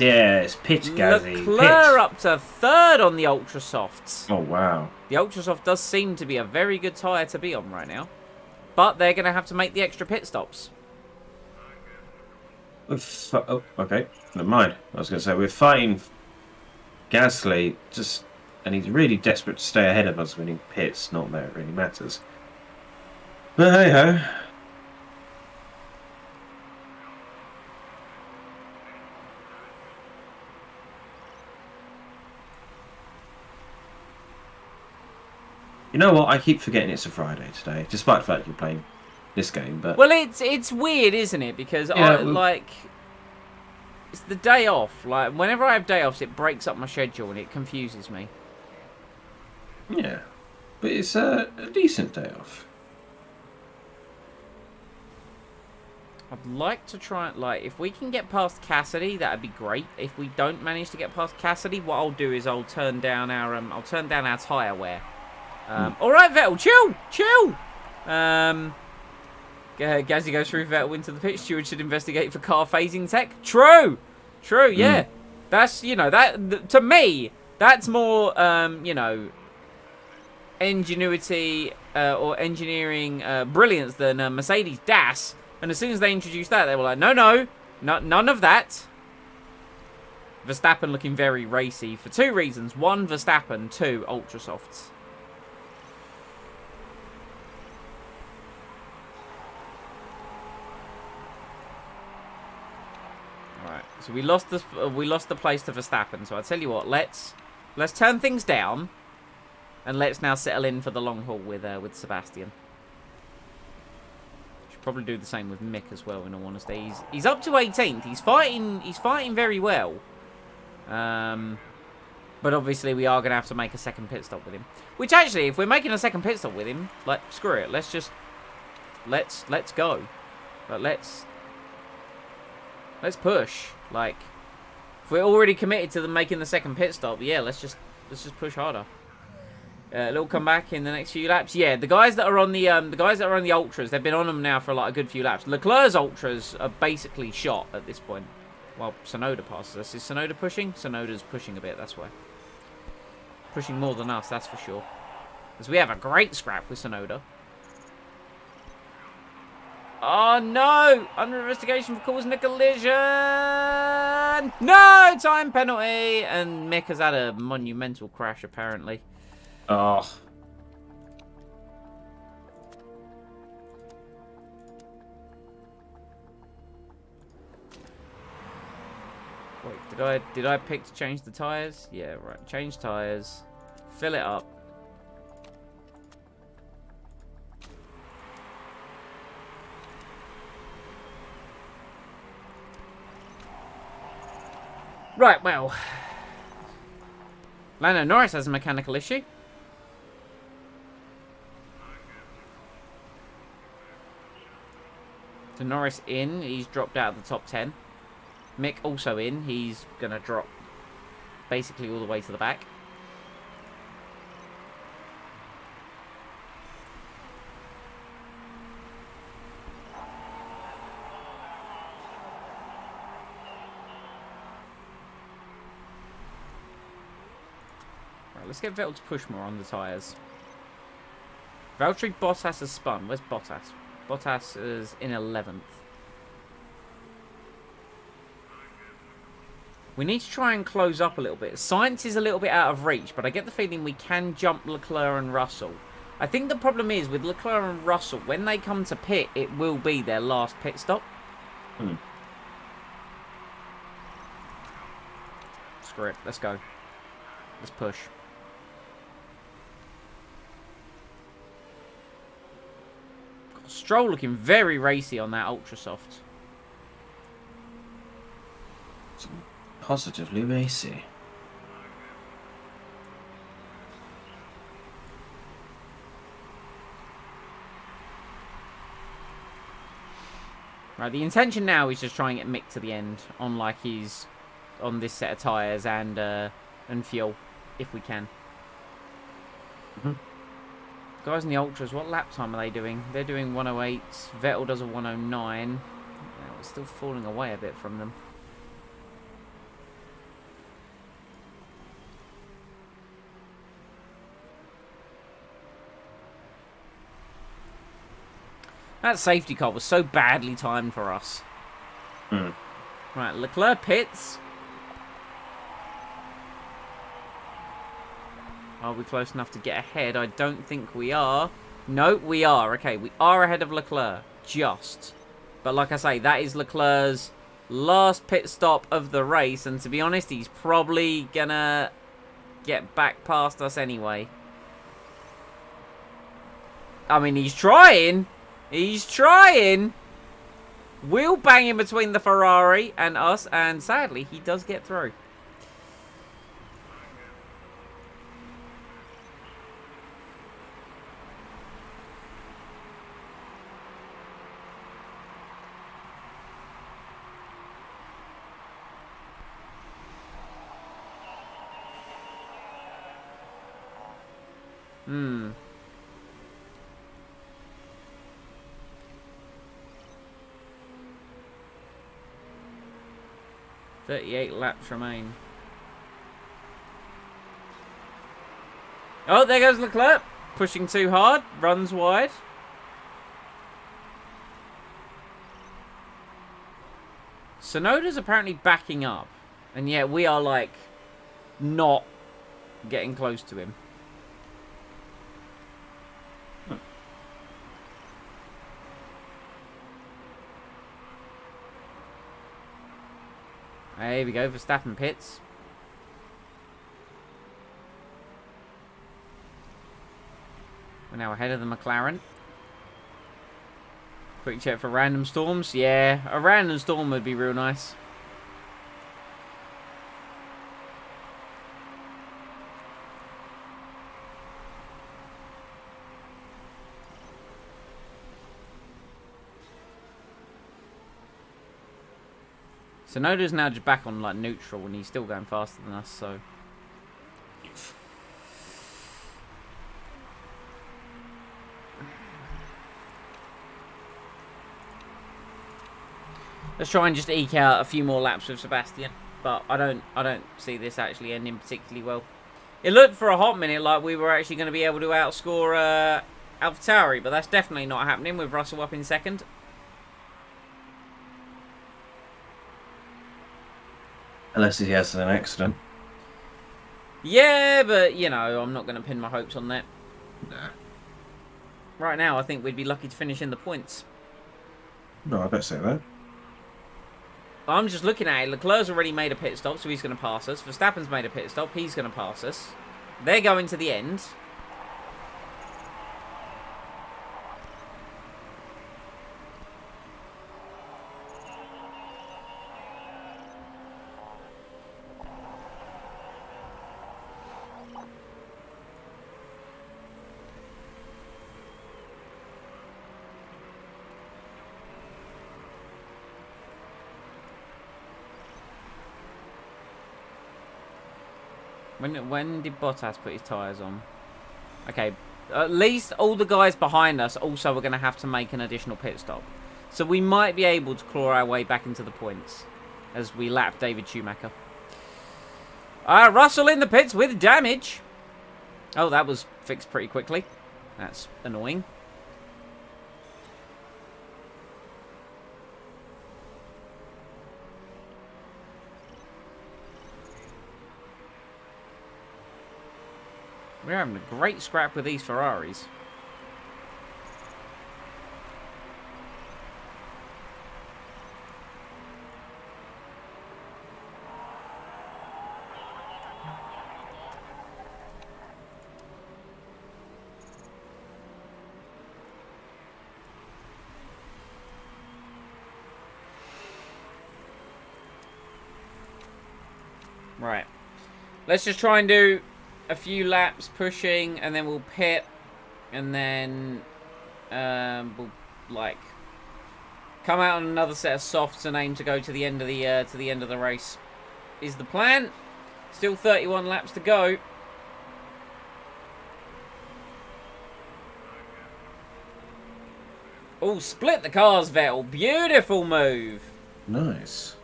Pit Gasly. Leclerc up to 3rd on the Ultra Softs. Oh, wow. The Ultra Soft does seem to be a very good tyre to be on right now. But they're going to have to make the extra pit stops. Oh, okay. Never mind. I was going to say, we're fighting Gasly, and he's really desperate to stay ahead of us when he pits. Not that it really matters. But hey-ho. You know what? I keep forgetting it's a Friday today, despite the fact you're playing this game. But well, it's weird, isn't it? Because it's the day off. Like whenever I have day offs, it breaks up my schedule and it confuses me. Yeah, but it's a decent day off. I'd like to try if we can get past Cassidy, that'd be great. If we don't manage to get past Cassidy, what I'll do is I'll turn down our tyre wear. All right, Vettel, chill. Gazzy goes through Vettel into the pit. Stewart should investigate for car phasing tech. True, yeah. That's that to me. That's more ingenuity or engineering brilliance than Mercedes DAS. And as soon as they introduced that, they were like, no, none of that. Verstappen looking very racy for 2 reasons. 1, Verstappen. 2, ultra softs. Right, so we lost the place to Verstappen. So I tell you what, let's turn things down, and let's now settle in for the long haul with Sebastian. Should probably do the same with Mick as well. In all honesty, he's up to 18th. He's fighting very well. But obviously we are gonna have to make a second pit stop with him. Which actually, if we're making a second pit stop with him, screw it. Let's go. Let's push. If we're already committed to them making the second pit stop, yeah, let's just push harder. A little comeback in the next few laps. Yeah, the guys that are on the ultras, they've been on them now for a good few laps. Leclerc's ultras are basically shot at this point. Well, Tsunoda passes us. Is Tsunoda pushing? Tsunoda's pushing a bit. That's why. Pushing more than us, that's for sure. Because we have a great scrap with Tsunoda. Oh, no! Under investigation for causing a collision! No! Time penalty! And Mick has had a monumental crash, apparently. Oh. Wait, did I pick to change the tyres? Yeah, right. Change tyres. Fill it up. Right, well. Lando Norris has a mechanical issue. So Norris in. He's dropped out of the top 10. Mick also in. He's going to drop basically all the way to the back. Right, let's get Vettel to push more on the tyres. Valtteri Bottas has spun. Where's Bottas? Bottas is in 11th. We need to try and close up a little bit. Sainz is a little bit out of reach, but I get the feeling we can jump Leclerc and Russell. I think the problem is with Leclerc and Russell, when they come to pit, it will be their last pit stop. Screw it. Let's go. Let's push. Stroll looking very racy on that ultra soft. Positively racy. Right, the intention now is just try and get Mick to the end on like he's on this set of tyres and fuel, if we can. Guys in the ultras, what lap time are they doing? They're doing 108. Vettel does a 109. We're still falling away a bit from them. That safety car was so badly timed for us. Right, Leclerc pits. Are we close enough to get ahead? I don't think we are. No, we are. Okay, we are ahead of Leclerc. Just. But like I say, that is Leclerc's last pit stop of the race. And to be honest, he's probably going to get back past us anyway. I mean, he's trying. He's trying. We'll bang in between the Ferrari and us. And sadly, he does get through. Hmm. 38 laps remain. Oh, there goes Leclerc. Pushing too hard. Runs wide. Sonoda's apparently backing up. And yet we are, like, not getting close to him. There we go, Verstappen pits. We're now ahead of the McLaren. Quick check for random storms. Yeah, a random storm would be real nice. Sonoda's now just back on like neutral and he's still going faster than us, so. Let's try and just eke out a few more laps with Sebastian. But I don't see this actually ending particularly well. It looked for a hot minute like we were actually going to be able to outscore AlphaTauri, but that's definitely not happening with Russell up in second. Unless he has an accident. Yeah, but, you know, I'm not going to pin my hopes on that. Nah. Right now, I think we'd be lucky to finish in the points. No, I don't say that. I'm just looking at it. Leclerc's already made a pit stop, so he's going to pass us. Verstappen's made a pit stop. He's going to pass us. They're going to the end. When did Bottas put his tyres on? Okay, at least all the guys behind us also are going to have to make an additional pit stop. So we might be able to claw our way back into the points as we lap David Schumacher. Russell in the pits with damage. Oh, that was fixed pretty quickly. That's annoying. We're having a great scrap with these Ferraris. Right. Let's just try and do a few laps pushing, and then we'll pit, and then we'll like come out on another set of softs and aim to go to the end of the race. Is the plan? Still 31 laps to go. Oh, split the cars, Vettel. Beautiful move. Nice.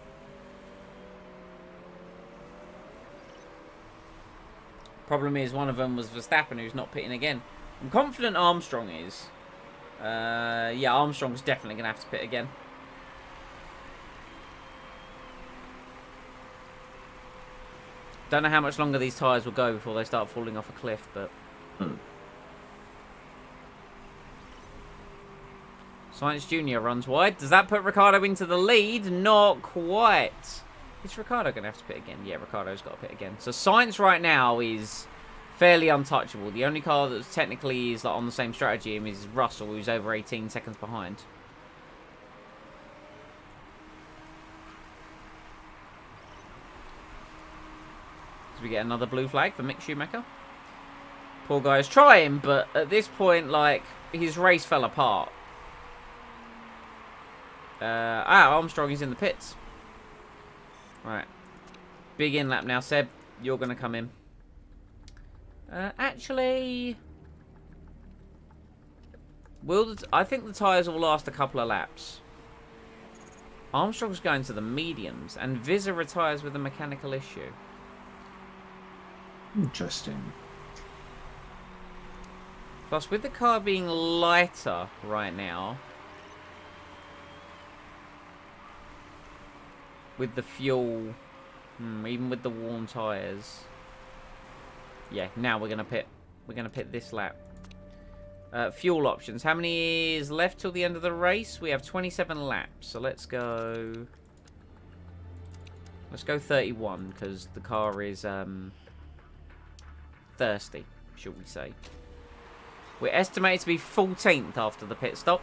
Problem is, one of them was Verstappen, who's not pitting again. I'm confident Armstrong is. Yeah, Armstrong's definitely going to have to pit again. Don't know how much longer these tyres will go before they start falling off a cliff, but... Sainz Jr. runs wide. Does that put Ricciardo into the lead? Not quite. Is Ricciardo going to have to pit again? Yeah, Ricciardo's got to pit again. So Sainz right now is fairly untouchable. The only car that technically is like on the same strategy is Russell, who's over 18 seconds behind. So we get another blue flag for Mick Schumacher. Poor guy's trying, but at this point, like, his race fell apart. Armstrong is in the pits. Right. Big in lap now, Seb. You're going to come in. Actually... I think the tyres will last a couple of laps. Armstrong's going to the mediums, and Visa retires with a mechanical issue. Interesting. Plus, with the car being lighter right now... with the fuel, even with the worn tyres. Yeah, now we're gonna pit. We're gonna pit this lap. Fuel options. How many is left till the end of the race? We have 27 laps. So let's go. Let's go 31 because the car is thirsty, shall we say? We're estimated to be 14th after the pit stop.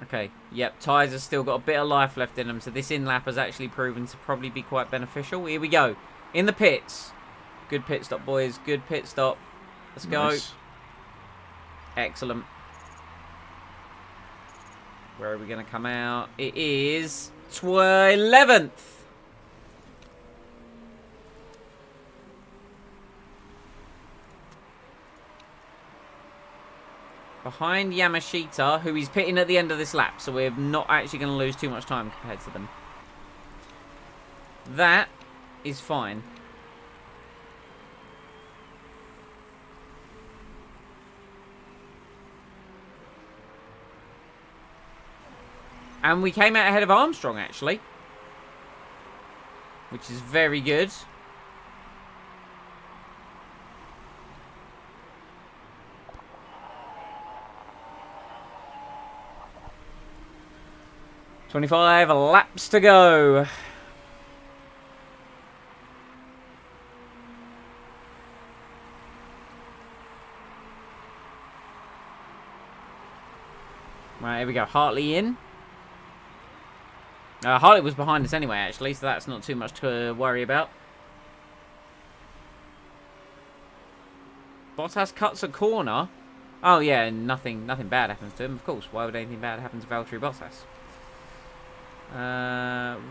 Okay, yep, tyres have still got a bit of life left in them, so this in-lap has actually proven to probably be quite beneficial. Here we go. In the pits. Good pit stop, boys. Good pit stop. Let's go. Nice. Excellent. Where are we going to come out? It is 11th. Behind Yamashita, who is pitting at the end of this lap, so we're not actually going to lose too much time compared to them. That is fine. And we came out ahead of Armstrong, actually. Which is very good. "25 laps to go." Right, here we go. Hartley in. Hartley was behind us anyway, actually, so that's not too much to worry about. Bottas cuts a corner. Oh yeah, nothing bad happens to him, of course. Why would anything bad happen to Valtteri Bottas?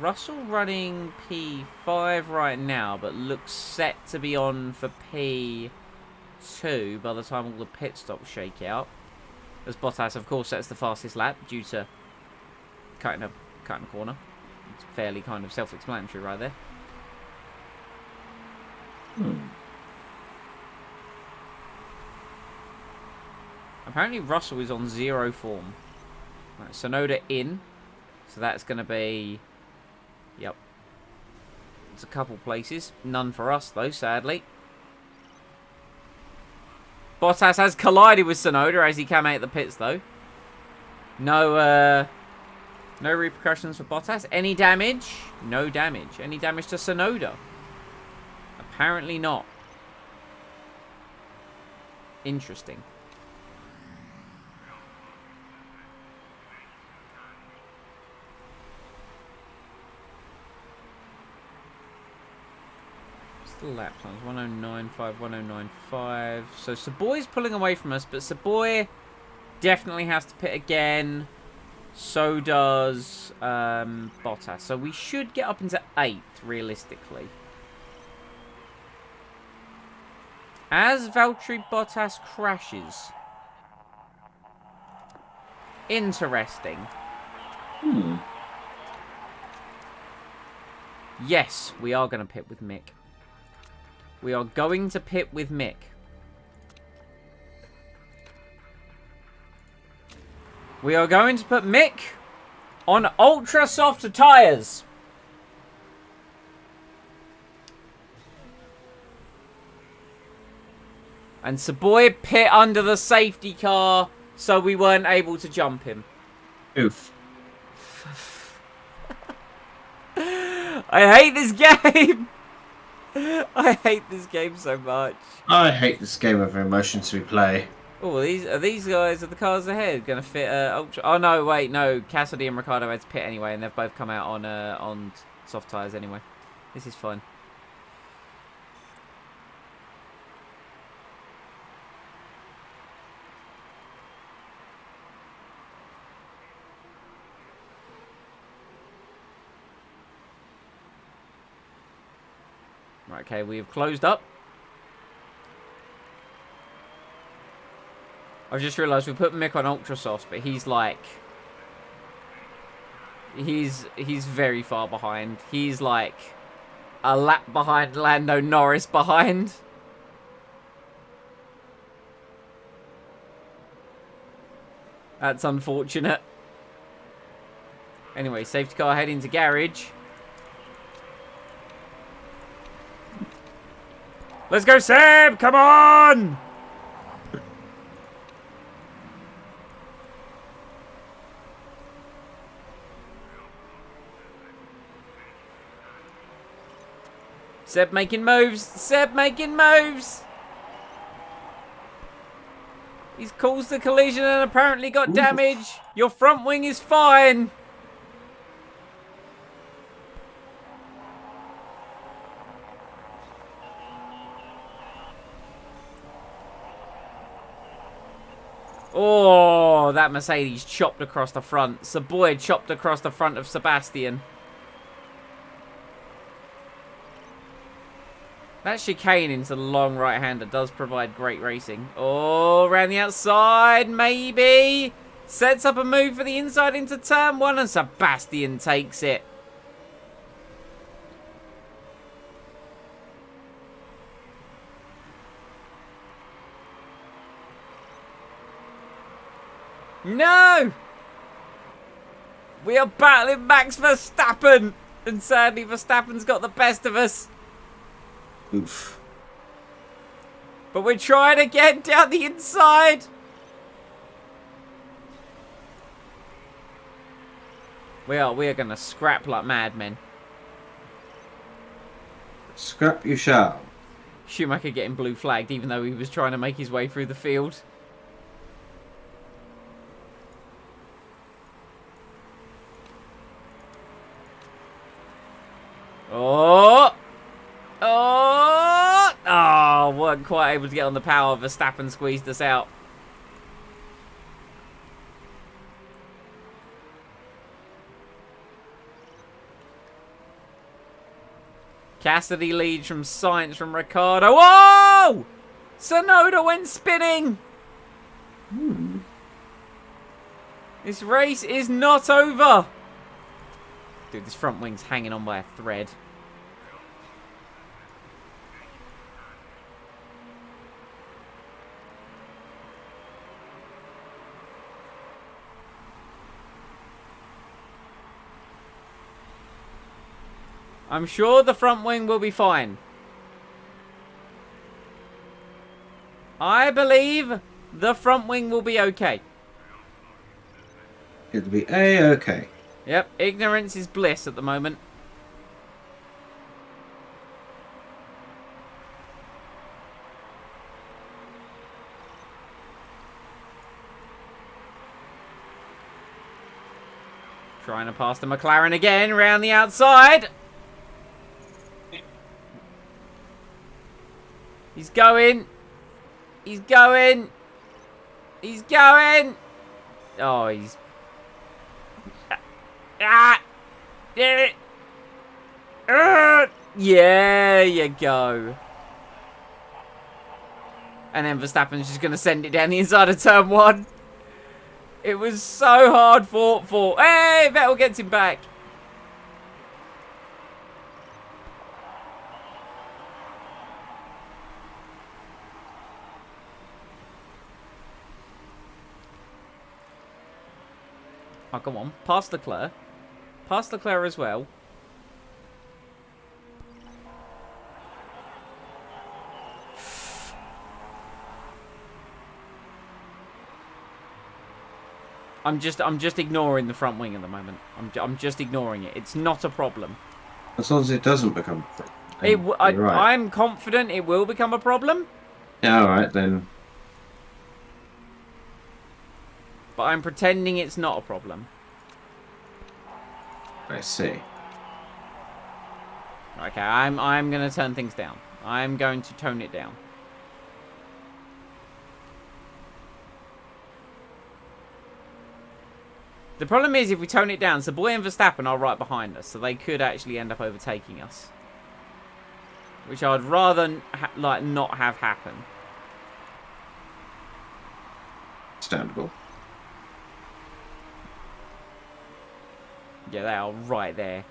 Russell running P5 right now, but looks set to be on for P6. 2 by the time all the pit stops shake out. As Bottas, of course, sets the fastest lap due to cutting a corner. It's fairly kind of self-explanatory right there. Apparently Russell is on 0 form. Right, Tsunoda in. So that's going to be... Yep. It's a couple places. None for us, though, sadly. Bottas has collided with Tsunoda as he came out of the pits, though. No repercussions for Bottas. Any damage? No damage. Any damage to Tsunoda? Apparently not. Interesting. The lap times 109.5, 109.5. So Saboy's pulling away from us, but Saboy definitely has to pit again. So does Bottas. So we should get up into 8th realistically. As Valtteri Bottas crashes. Interesting. Yes, we are going to pit with Mick. We are going to pit with Mick. We are going to put Mick on ultra soft tyres. And Saboy pit under the safety car, so we weren't able to jump him. Oof. I hate this game. I hate this game so much. I hate this game of emotions we play. Oh, these guys are the cars ahead going to fit ultra? Oh no, wait, no. Cassidy and Ricciardo had to pit anyway, and they've both come out on soft tyres anyway. This is fun. Right, okay, we've closed up. I've just realised we put Mick on ultra soft, but he's like... He's very far behind. He's like a lap behind Lando Norris behind. That's unfortunate. Anyway, safety car heading to garage. Let's go, Seb! Come on! Seb making moves! Seb making moves! He's caused the collision and apparently got damage. Your front wing is fine. Oh, that Mercedes chopped across the front. Saboy chopped across the front of Sebastian. That chicane into the long right-hander does provide great racing. Oh, around the outside, maybe. Sets up a move for the inside into turn 1, and Sebastian takes it. No! We are battling Max Verstappen! And sadly, Verstappen's got the best of us. Oof. But we're trying again down the inside. We are going to scrap like madmen. Scrap you shall. Schumacher getting blue flagged even though he was trying to make his way through the field. Oh! Oh! Oh, weren't quite able to get on the power. Verstappen squeezed us out. Cassidy leads from Sainz from Ricciardo. Whoa! Tsunoda went spinning! Hmm. This race is not over! Dude, this front wing's hanging on by a thread. I'm sure the front wing will be fine. I believe the front wing will be okay. It'll be A-okay. Yep, ignorance is bliss at the moment. Trying to pass the McLaren again, round the outside. He's going. He's going. He's going. Oh, he's... Yeah, you go. And then Verstappen's just going to send it down the inside of turn 1. It was so hard fought for. Hey, Vettel gets him back. Oh, come on. Past Leclerc. Past Leclerc as well. I'm just ignoring the front wing at the moment. I'm just ignoring it. It's not a problem. As long as it doesn't become a problem. I'm confident it will become a problem. Yeah, alright then. But I'm pretending it's not a problem. I see. Okay, I'm gonna turn things down. I'm going to tone it down. The problem is if we tone it down, Savoy and Verstappen are right behind us, so they could actually end up overtaking us. Which I'd rather not have happen. Understandable. Yeah, they are right there.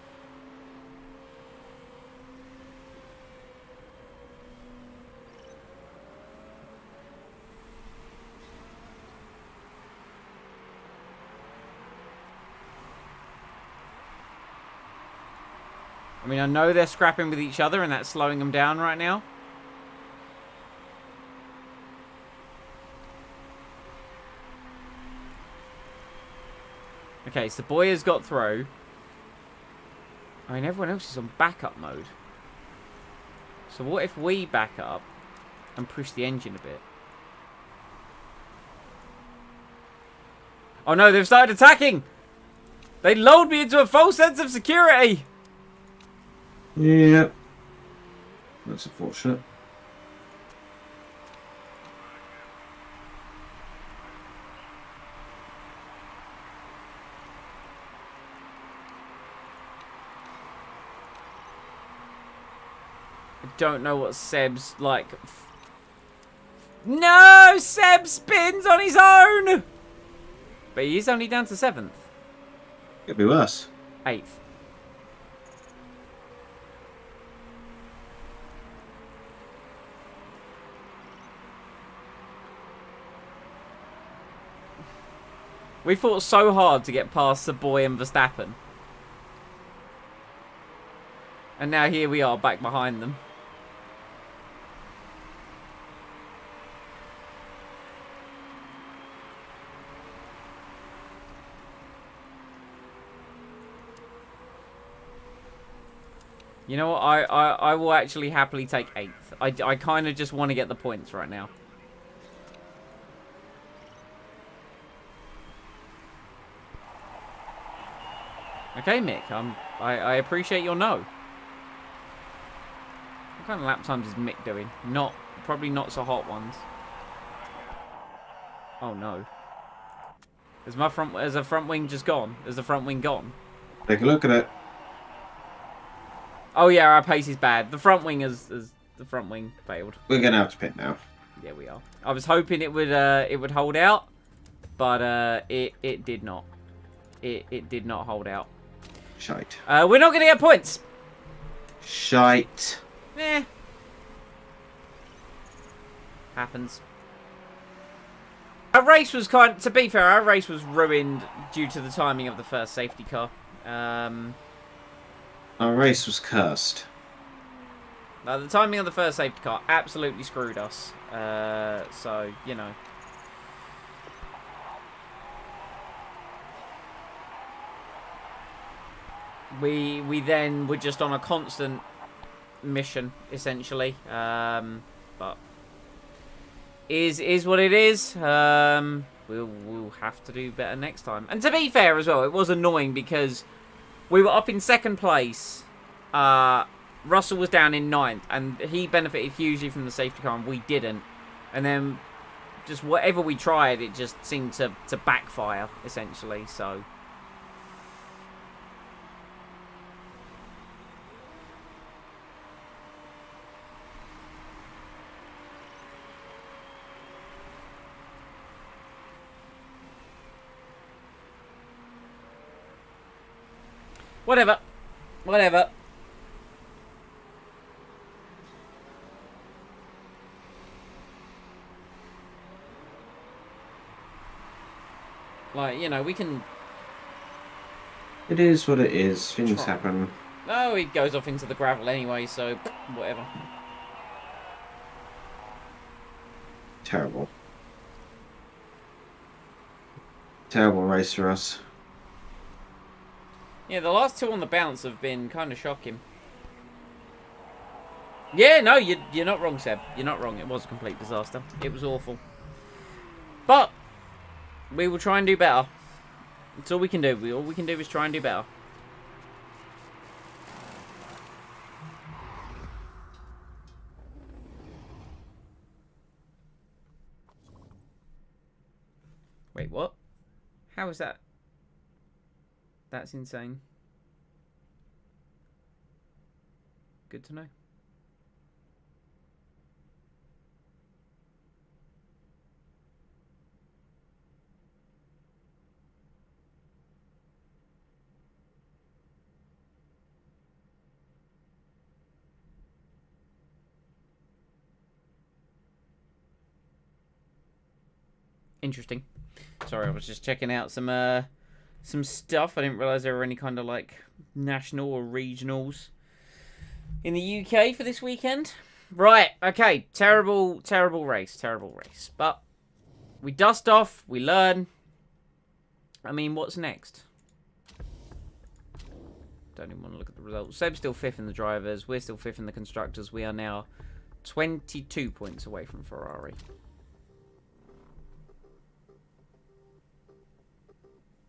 I mean, I know they're scrapping with each other and that's slowing them down right now. Okay, so Boyer's got through. I mean, everyone else is on backup mode. So what if we back up and push the engine a bit? Oh no, they've started attacking! They lulled me into a false sense of security! Yep. That's unfortunate. I don't know what Seb's like. No! Seb spins on his own! But he is only down to 7th. Could be worse. 8th. We fought so hard to get past Savoy and Verstappen. And now here we are back behind them. You know what? I will actually happily take 8th. I kind of just want to get the points right now. Okay, Mick. I appreciate your no. What kind of lap times is Mick doing? Probably not so hot ones. Oh no. Has a front wing just gone? Is the front wing gone? Take a look at it. Oh yeah, our pace is bad. The front wing the front wing failed. We're gonna have to pit now. Yeah, we are. I was hoping it would hold out, but it did not. It did not hold out. Shite. We're not going to get points. Shite. Happens. Our race was to be fair, our race was ruined due to the timing of the first safety car. Our race was cursed. The timing of the first safety car absolutely screwed us. So, you know. We then were just on a constant mission, essentially. But is what it is. We'll have to do better next time. And to be fair as well, it was annoying because we were up in second place. Russell was down in 9th, and he benefited hugely from the safety car, and we didn't. And then, just whatever we tried, it just seemed to backfire, essentially, so... Whatever. Whatever. Like, you know, we can... It is what it is. Things happen. No, he goes off into the gravel anyway, so whatever. Terrible. Terrible race for us. Yeah, the last two on the bounce have been kind of shocking. Yeah, no, you're not wrong, Seb. You're not wrong. It was a complete disaster. It was awful. But we will try and do better. That's all we can do. All we can do is try and do better. Wait, what? How is that? That's insane. Good to know. Interesting. Sorry, I was just checking out some stuff. I didn't realise there were any kind of like national or regionals in the UK for this weekend. Right, okay. Terrible race. Terrible race. But we dust off. We learn. I mean, what's next? Don't even want to look at the results. Seb's still 5th in the drivers. We're still 5th in the constructors. We are now 22 points away from Ferrari.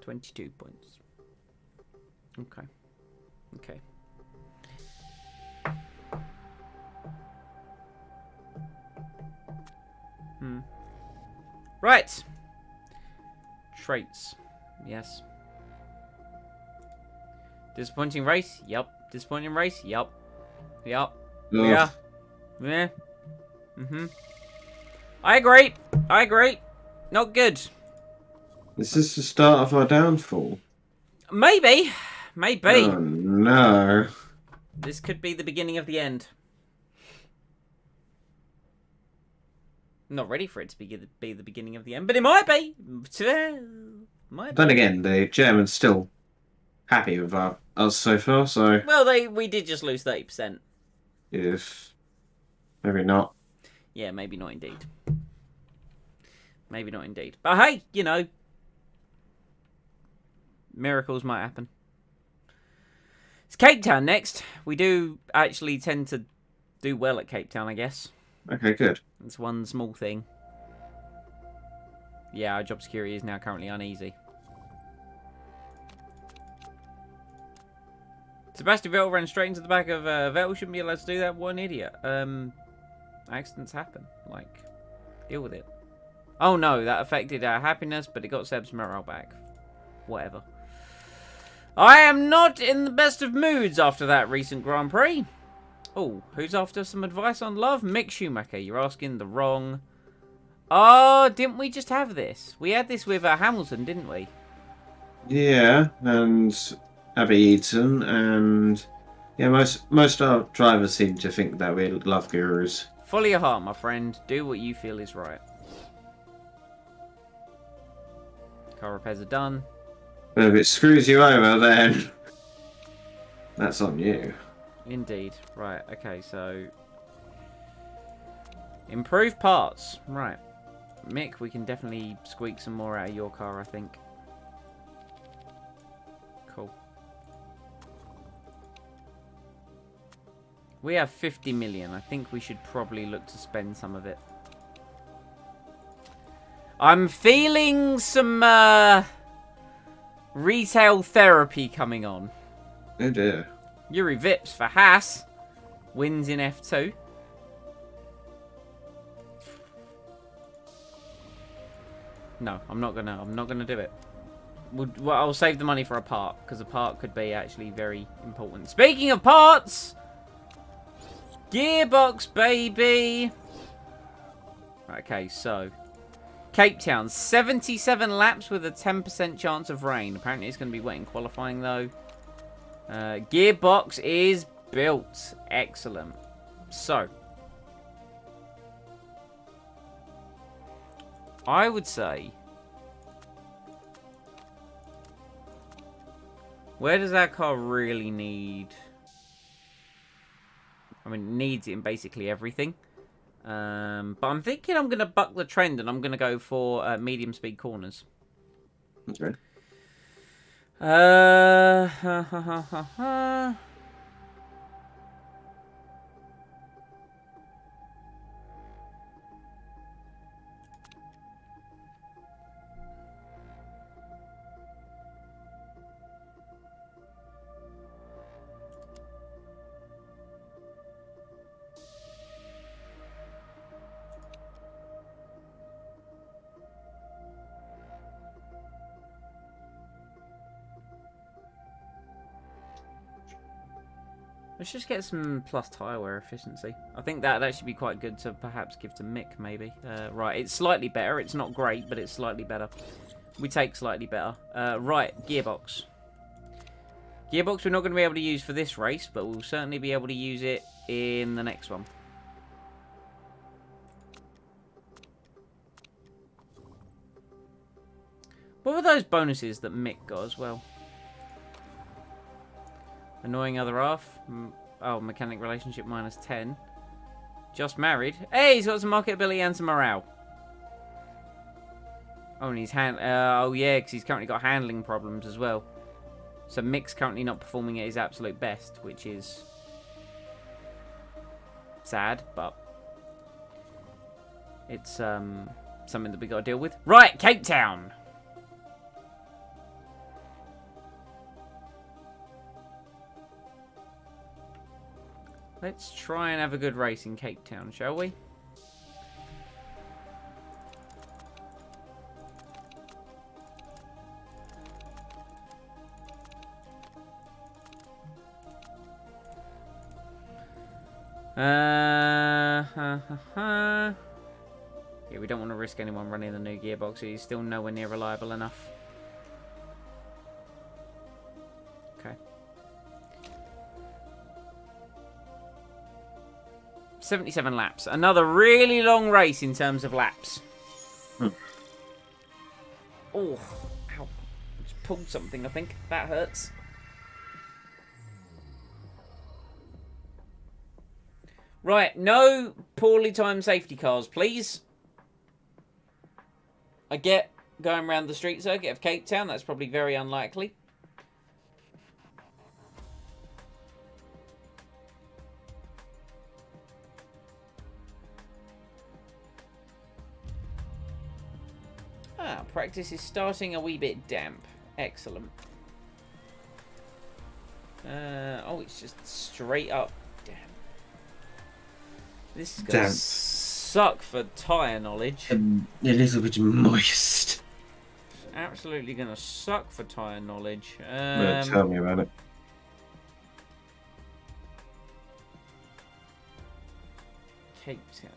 22 points. Okay. Okay. Right. Traits. Yes. Disappointing race? Yup. Disappointing race? Yup. Yup. Yeah. Yeah. I agree. I agree. Not good. Is this the start of our downfall? Maybe. Maybe. Oh, no. This could be the beginning of the end. I'm not ready for it to be the beginning of the end, but it might be. Then again, the Germans still happy with us so far, so... Well, we did just lose 30%. If... Maybe not. Yeah, maybe not indeed. Maybe not indeed. But hey, you know... Miracles might happen. It's Cape Town next. We do actually tend to do well at Cape Town, I guess. Okay, good. It's one small thing. Yeah, our job security is now currently uneasy. Sebastian Vettel ran straight into the back of Vettel. Shouldn't be allowed to do that. What an idiot. Accidents happen. Like, deal with it. Oh no, that affected our happiness, but it got Seb's morale back. Whatever. I am not in the best of moods after that recent Grand Prix. Oh, who's after some advice on love? Mick Schumacher. You're asking the wrong Oh, didn't we just have this? We had this with Hamilton, didn't we? Yeah, and Abby Eaton, and yeah, most our drivers seem to think that we love gurus. Follow your heart, my friend. Do what you feel is right. Car repairs are done. But if it screws you over, then that's on you. Indeed. Right, okay, so... Improve parts. Right. Mick, we can definitely squeak some more out of your car, I think. Cool. We have 50 million. I think we should probably look to spend some of it. I'm feeling some retail therapy coming on. Oh dear. Yuri Vips for Haas wins in F2. No, I'm not gonna do it. Well, I'll save the money for a part, because a part could be actually very important. Speaking of parts, gearbox, baby. Okay, so Cape Town, 77 laps with a 10% chance of rain. Apparently, it's going to be wet in qualifying though. Gearbox is built. Excellent. So, I would say, where does our car really need? I mean, it needs it in basically everything. But I'm thinking I'm going to buck the trend and I'm going to go for medium speed corners. Okay. Let's just get some plus tyre wear efficiency. I think that should be quite good to perhaps give to Mick, maybe. Right, it's slightly better. It's not great, but it's slightly better. We take slightly better. Right, gearbox. Gearbox we're not going to be able to use for this race, but we'll certainly be able to use it in the next one. What were those bonuses that Mick got as well? Annoying other half. Oh, mechanic relationship -10. Just married. Hey, he's got some marketability and some morale. Oh, and he's oh yeah, because he's currently got handling problems as well. So Mick's currently not performing at his absolute best, which is sad, but it's something that we got to deal with. Right, Cape Town. Let's try and have a good race in Cape Town, shall we? Yeah, we don't want to risk anyone running the new gearbox. He's still nowhere near reliable enough. Okay. 77 laps. Another really long race in terms of laps. Oh, ow. Just pulled something, I think. That hurts. Right, no poorly timed safety cars, please. I get going around the street circuit of Cape Town. That's probably very unlikely. Ah, practice is starting a wee bit damp. Excellent. Oh, it's just straight up. Damn. This is going to suck for tyre knowledge. A little bit moist. Absolutely going to suck for tyre knowledge. Tell me about it. Cape Town.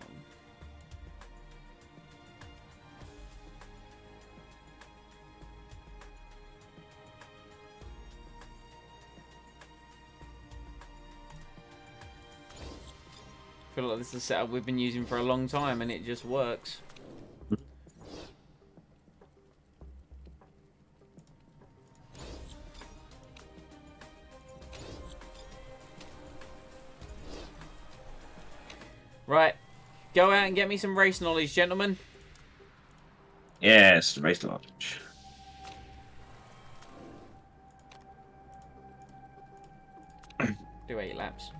feel like this is a setup we've been using for a long time and it just works. Right. Go out and get me some race knowledge, gentlemen. Yes, race knowledge. Do 8 laps.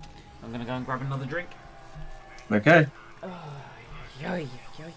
I'm going to go and grab another drink. Okay. Oh, yoy, yoy.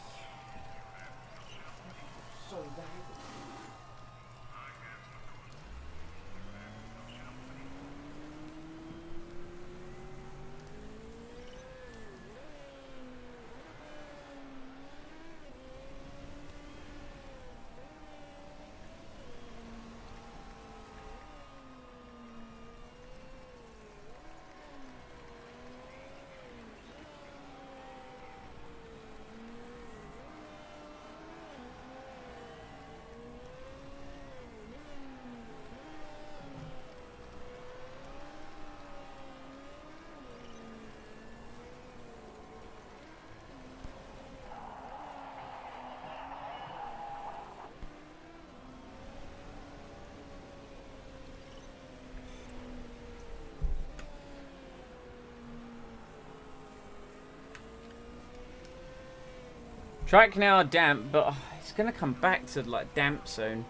Track now damp, but it's going to come back to like damp soon.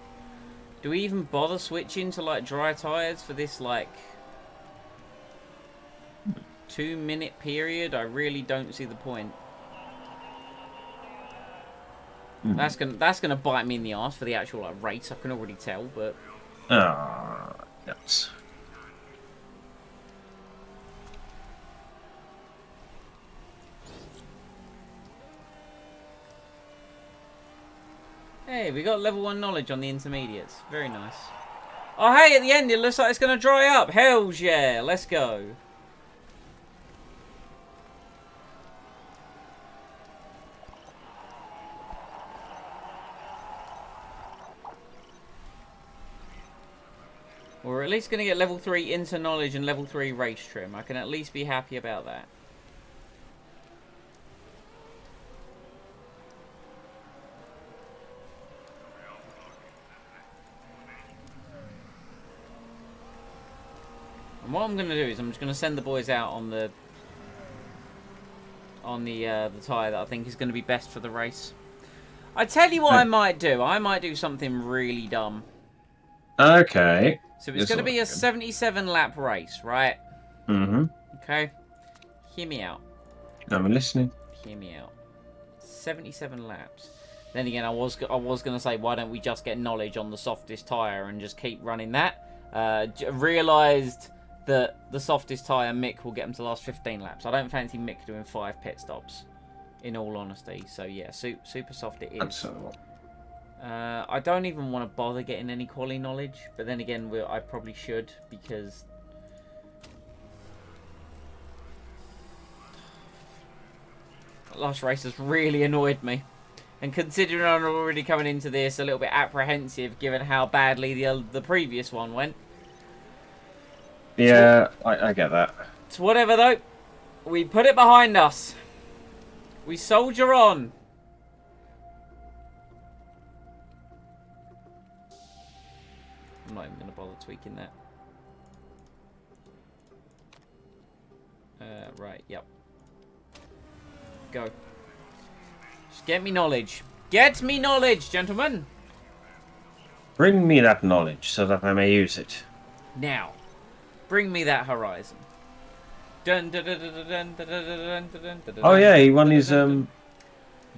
Do we even bother switching to like dry tyres for this like 2-minute period? I really don't see the point. That's gonna bite me in the arse for the actual like race. I can already tell, but yes. Hey, we got level 1 knowledge on the intermediates. Very nice. Oh, hey, at the end, it looks like it's going to dry up. Hells yeah. Let's go. We're at least going to get level 3 inter knowledge and level 3 race trim. I can at least be happy about that. And what I'm going to do is I'm just going to send the boys out on the tyre that I think is going to be best for the race. I tell you what I might do. I might do something really dumb. Okay. So it's going to be a 77 lap race, right? Mm-hmm. Okay. Hear me out. I'm listening. Hear me out. 77 laps. Then again, I was going to say, why don't we just get knowledge on the softest tyre and just keep running that? Realised that the softest tyre, Mick, will get him to last 15 laps. I don't fancy Mick doing 5 pit stops, in all honesty. So yeah, super soft it is. I don't even want to bother getting any quali knowledge, but then again, I probably should, because last race has really annoyed me. And considering I'm already coming into this a little bit apprehensive, given how badly the previous one went. Yeah, I get that. It's whatever, though. We put it behind us. We soldier on. I'm not even going to bother tweaking that. Right, yep. Go. Just get me knowledge. Get me knowledge, gentlemen. Bring me that knowledge so that I may use it. Now. Bring me that horizon. Oh yeah, he won his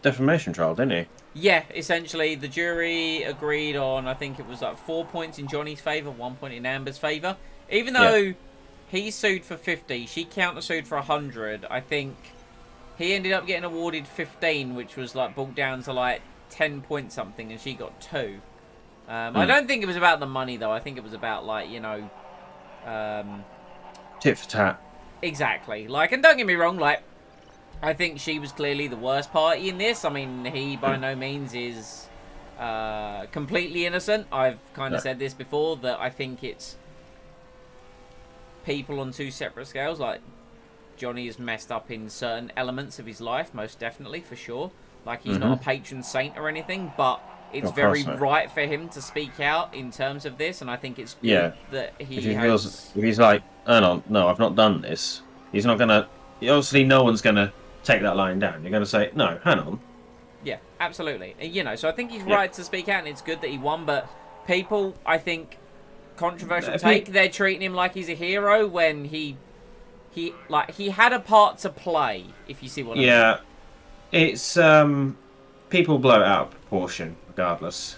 defamation trial, didn't he? Yeah, essentially the jury agreed on, I think it was like 4 points in Johnny's favour, 1 point in Amber's favour. Even though he sued for 50, she counter-sued for 100. I think he ended up getting awarded 15, which was like brought down to like 10 point something, and she got 2. I don't think it was about the money though. I think it was about like, you know, tit for tat. Exactly. Like, and don't get me wrong, like, I think she was clearly the worst party in this. I mean, he by no means is completely innocent. I've kind of said this before, that I think it's people on 2 separate scales. Like, Johnny is messed up in certain elements of his life, most definitely, for sure. Like, he's not a patron saint or anything, but it's very right for him to speak out in terms of this, and I think it's good that he if he's like, hang on, no, I've not done this, he's not going to... Obviously, no one's going to take that line down. You're going to say, no, hang on. Yeah, absolutely. You know, so I think he's right to speak out, and it's good that he won, but people, I think, controversial take, they're treating him like he's a hero when he had a part to play, if you see what I mean. Yeah, it's, people blow it out of proportion, regardless.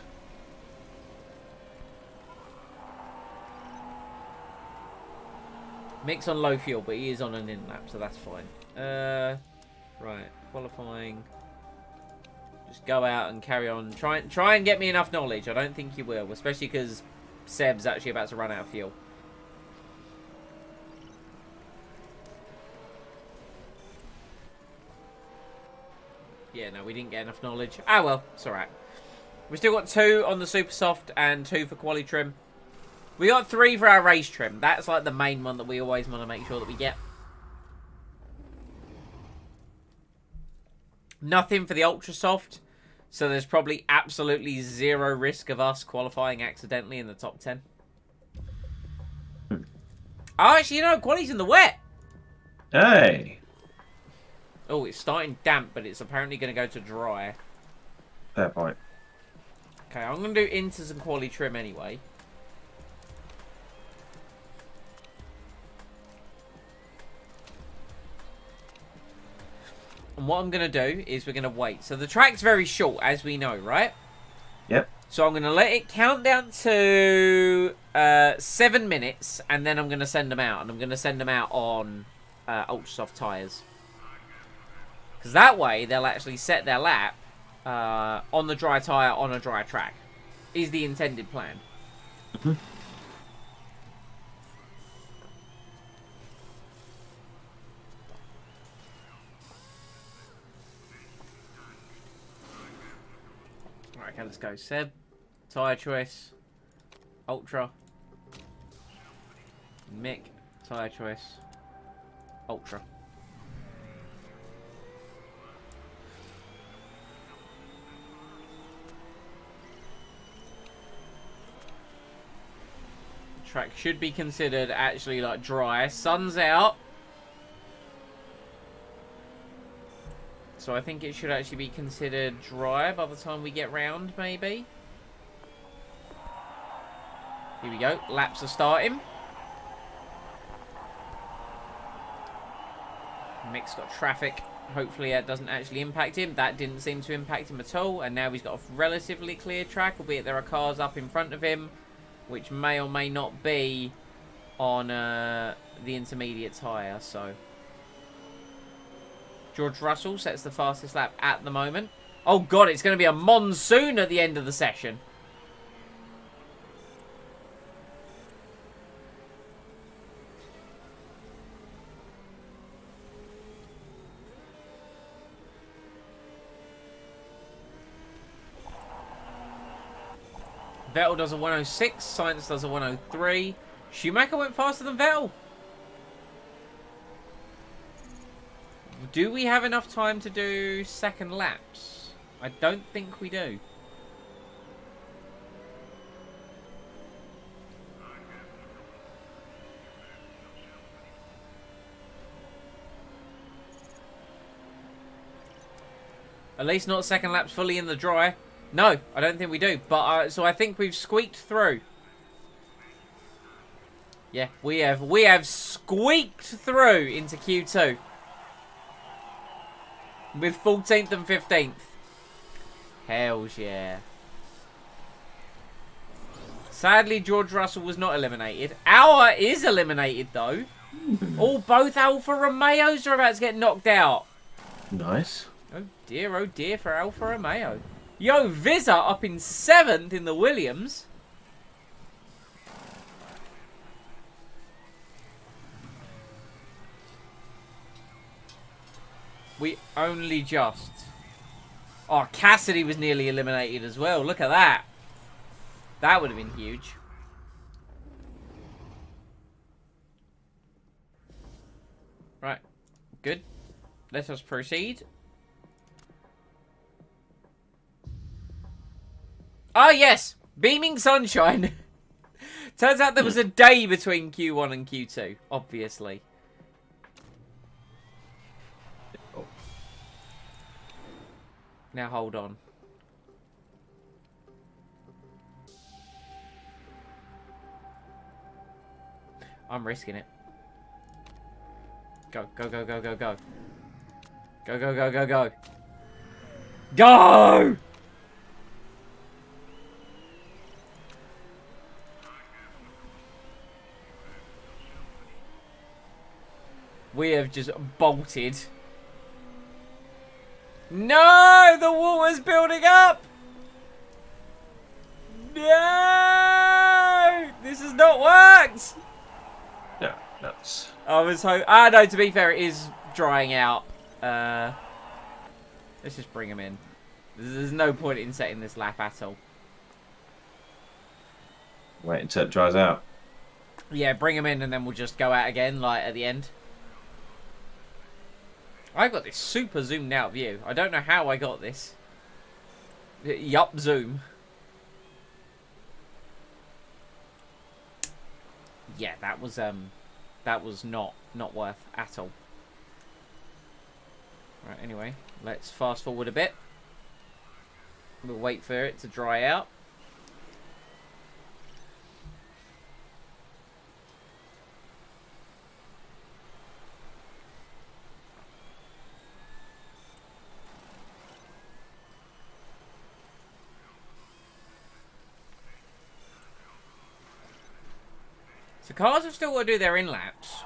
Mick's on low fuel, but he is on an in-lap, so that's fine. Right, qualifying. Just go out and carry on. Try and get me enough knowledge. I don't think you will, especially because Seb's actually about to run out of fuel. Yeah, no, we didn't get enough knowledge. Ah, well, it's alright. We still got 2 on the Super Soft and 2 for quali trim. We got 3 for our race trim. That's like the main one that we always want to make sure that we get. Nothing for the Ultra Soft. So there's probably absolutely 0 risk of us qualifying accidentally in the top 10. Oh, actually, you know, quali's in the wet. Hey. Oh, it's starting damp, but it's apparently going to go to dry. Fair point. Okay, I'm going to do inters and quali trim anyway. And what I'm going to do is we're going to wait. So the track's very short, as we know, right? Yep. So I'm going to let it count down to 7 minutes, and then I'm going to send them out. And I'm going to send them out on Ultra Soft tyres. Because that way, they'll actually set their lap on the dry tyre on a dry track. Is the intended plan. Mm-hmm. Right, okay, let's go. Seb, tyre choice, Ultra. Mick, tyre choice, Ultra. Track should be considered actually like dry. Sun's out. So I think it should actually be considered dry by the time we get round, maybe. Here we go. Laps are starting. Mick's got traffic. Hopefully that doesn't actually impact him. That didn't seem to impact him at all. And now he's got a relatively clear track, albeit there are cars up in front of him, which may or may not be on the intermediate tyre. So George Russell sets the fastest lap at the moment. Oh god, it's going to be a monsoon at the end of the session. Vettel does a 106, Sainz does a 103. Schumacher went faster than Vettel. Do we have enough time to do second laps? I don't think we do. At least not second laps fully in the dry. No, I don't think we do. But so I think we've squeaked through. Yeah, we have squeaked through into Q2 with 14th and 15th. Hells yeah. Sadly, George Russell was not eliminated. Our is eliminated though. Both Alfa Romeos are about to get knocked out. Nice. Oh dear for Alfa Romeo. Yo, Vizza up in 7th in the Williams. We only just... Oh, Cassidy was nearly eliminated as well. Look at that. That would have been huge. Right. Good. Let us proceed. Ah, yes! Beaming sunshine. Turns out there was a day between Q1 and Q2, obviously. Oh. Now hold on. I'm risking it. Go, go, go, go, go, go. Go, go, go, go, go. Go! We have just bolted. No! The water's building up! No! This has not worked! Yeah, that's... I was hoping... Ah, no, to be fair, it is drying out. Let's just bring him in. There's no point in setting this lap at all. Wait until it dries out. Yeah, bring him in and then we'll just go out again, like, at the end. I've got this super zoomed out view. I don't know how I got this. Yup, zoom. Yeah, that was not worth at all. Right, anyway, let's fast forward a bit. We'll wait for it to dry out. So cars have still got to do their in-laps.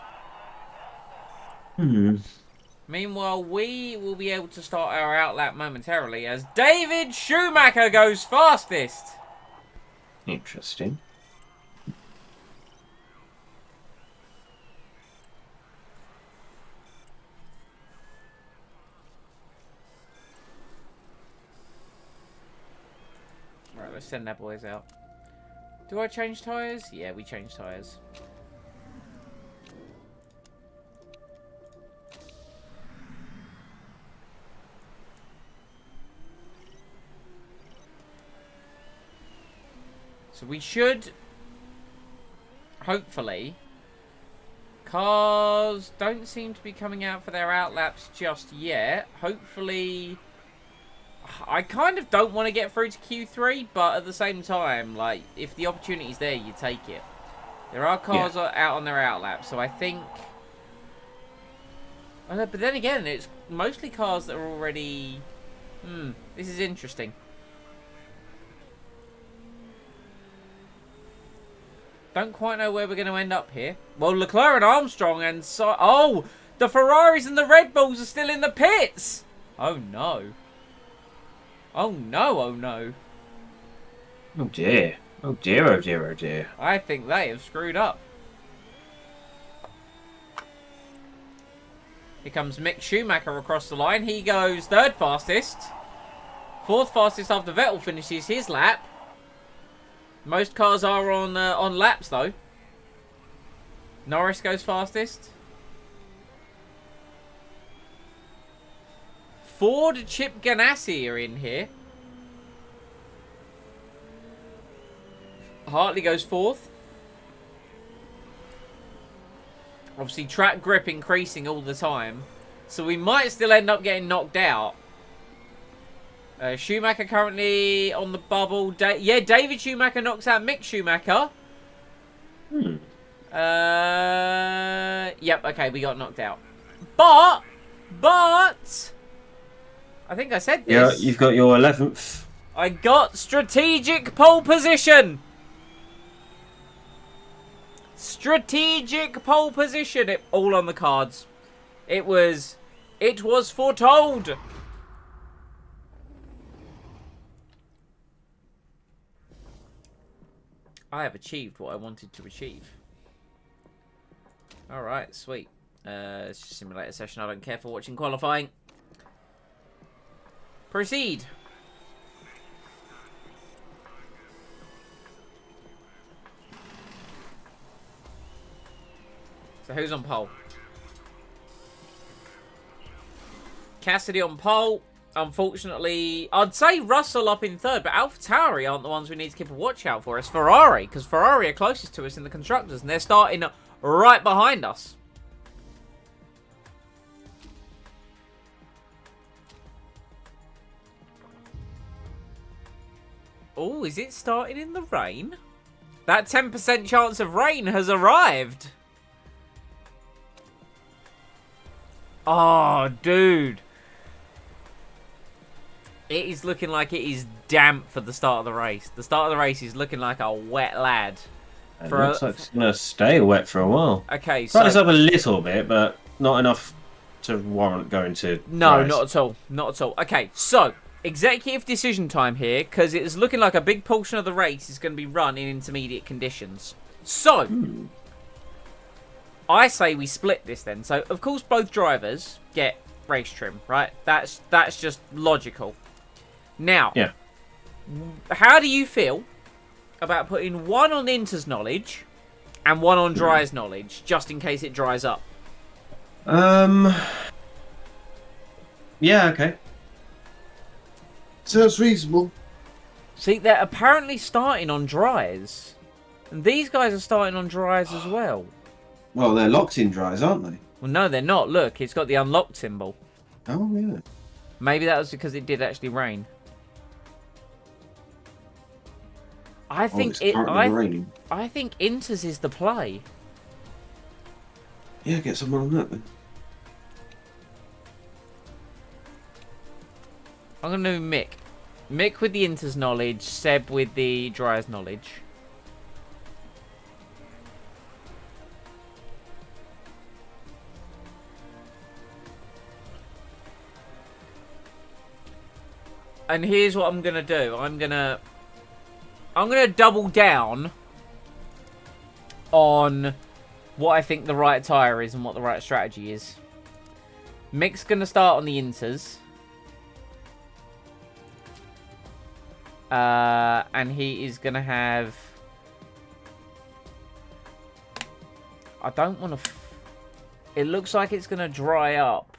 Meanwhile, we will be able to start our outlap momentarily as David Schumacher goes fastest. Interesting. Right, let's send that boys out. Do I change tyres? Yeah, we change tyres. So we should, hopefully, cars don't seem to be coming out for their outlaps just yet. Hopefully, I kind of don't want to get through to Q3, but at the same time, like, if the opportunity's there, you take it. There are cars out on their outlap, so I think... but then again, it's mostly cars that are already... this is interesting. Don't quite know where we're going to end up here. Well, Leclerc and Armstrong and so... Oh! The Ferraris and the Red Bulls are still in the pits! Oh, no. Oh, no, oh, no. Oh, dear. Oh, dear, oh, dear, oh, dear. I think they have screwed up. Here comes Mick Schumacher across the line. He goes third fastest. Fourth fastest after Vettel finishes his lap. Most cars are on laps, though. Norris goes fastest. Ford, Chip Ganassi are in here. Hartley goes fourth. Obviously, track grip increasing all the time. So we might still end up getting knocked out. Schumacher currently on the bubble. David Schumacher knocks out Mick Schumacher. Yep, okay, we got knocked out. But, I think I said this. Yeah, you've got your 11th. I got strategic pole position. Strategic pole position. All on the cards. It was foretold. I have achieved what I wanted to achieve. Alright, sweet. It's just a simulator session. I don't care for watching qualifying. Proceed. So who's on pole? Cassidy on pole. Unfortunately, I'd say Russell up in third, but AlphaTauri aren't the ones we need to keep a watch out for. It's Ferrari, because Ferrari are closest to us in the constructors, and they're starting right behind us. Oh, is it starting in the rain? That 10% chance of rain has arrived. Oh, dude. It is looking like it is damp for the start of the race. The start of the race is looking like a wet lad. It looks like it's going to stay wet for a while. Okay, so... It's up a little bit, but not enough to warrant going to... No, race. not at all. Not at all. Okay, so... executive decision time here, because it is looking like a big portion of the race is going to be run in intermediate conditions. So... I say we split this then. So, of course, both drivers get race trim, right? That's just logical. Now, yeah. How do you feel about putting one on Inter's knowledge and one on Dry's knowledge, just in case it dries up? Yeah, okay. Sounds reasonable. See, they're apparently starting on Dry's. And these guys are starting on Dry's as well. Well, they're locked in Dry's, aren't they? Well, no, they're not. Look, it's got the unlocked symbol. Oh, yeah. Maybe that was because it did actually rain. I think I think Inter's is the play. Yeah, get someone on that then. I'm going to do Mick. Mick with the Inter's knowledge, Seb with the Dry's knowledge. And here's what I'm going to do. I'm going to double down on what I think the right tyre is and what the right strategy is. Mick's going to start on the Inters. And he is going to have... I don't want to... It looks like it's going to dry up.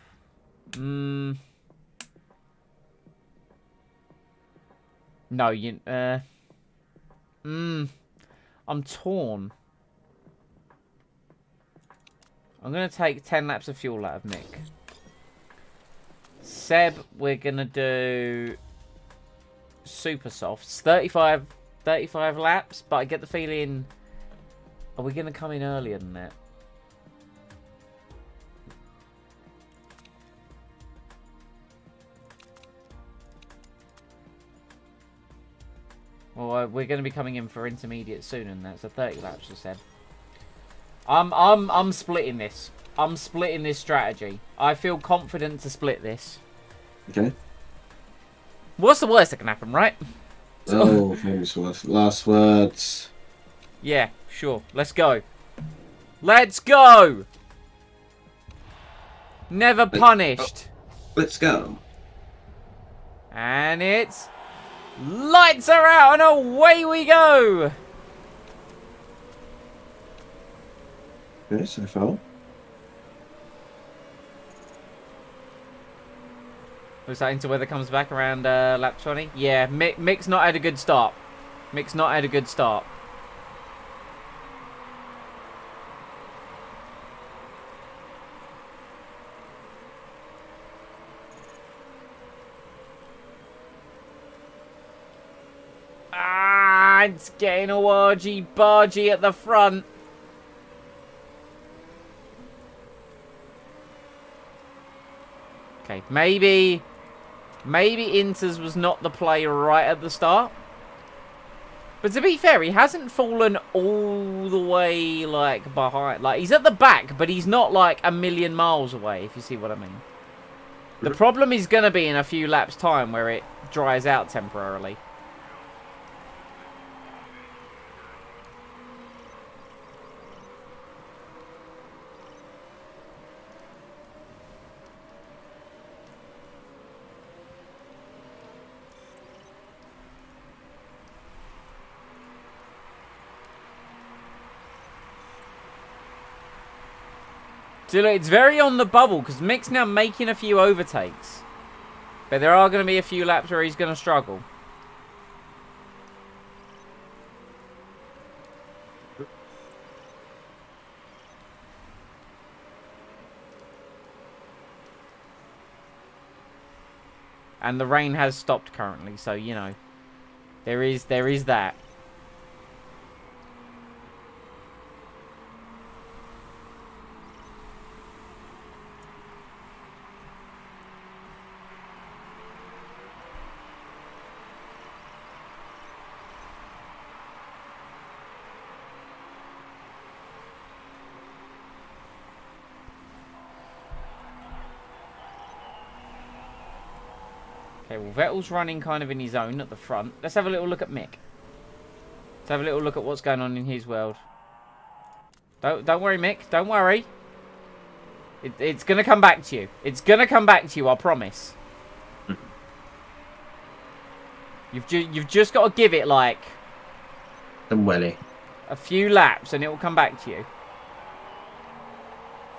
No, you... I'm torn. I'm going to take 10 laps of fuel out of Mick. Seb, we're going to do super softs. 35 laps, but I get the feeling... Are we going to come in earlier than that? Well, we're going to be coming in for intermediate soon, and that's a 30 laps, I said. I'm splitting this. I'm splitting this strategy. I feel confident to split this. Okay. What's the worst that can happen, right? Oh, famous words. Last words. Yeah, sure. Let's go. Let's go! Never punished. Let's go. And it's... Lights are out and away we go! Okay, so far. Looks like into weather comes back around lap 20. Yeah, Mick's not had a good start. Mick's not had a good start. Ah, it's getting all argy-bargy at the front. Okay, maybe Inters was not the play right at the start. But to be fair, he hasn't fallen all the way, like, behind. Like, he's at the back, but he's not, like, a million miles away, if you see what I mean. The problem is going to be in a few laps' time where it dries out temporarily. So look, it's very on the bubble because Mick's now making a few overtakes. But there are going to be a few laps where he's going to struggle. And the rain has stopped currently, so, you know, there is that. Okay, well, Vettel's running kind of in his own at the front. Let's have a little look at Mick. Let's have a little look at what's going on in his world. Don't worry, Mick. Don't worry. It's going to come back to you. It's going to come back to you, I promise. You've just got to give it, like... Some welly. A few laps, and it will come back to you.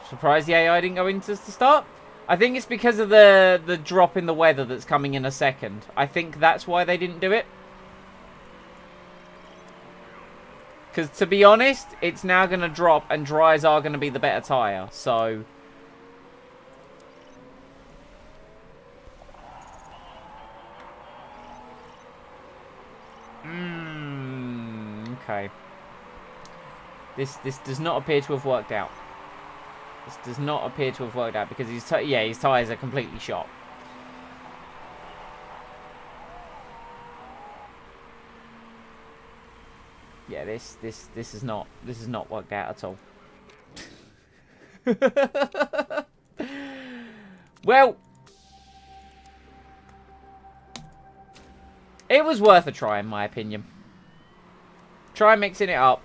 Surprised the AI didn't go into the start? I think it's because of the drop in the weather that's coming in a second. I think that's why they didn't do it. Because, to be honest, it's now going to drop, and dries are going to be the better tyre. So... okay. This does not appear to have worked out. This does not appear to have worked out because his tyres are completely shot. Yeah, this is not worked out at all. Well, it was worth a try in my opinion. Try mixing it up.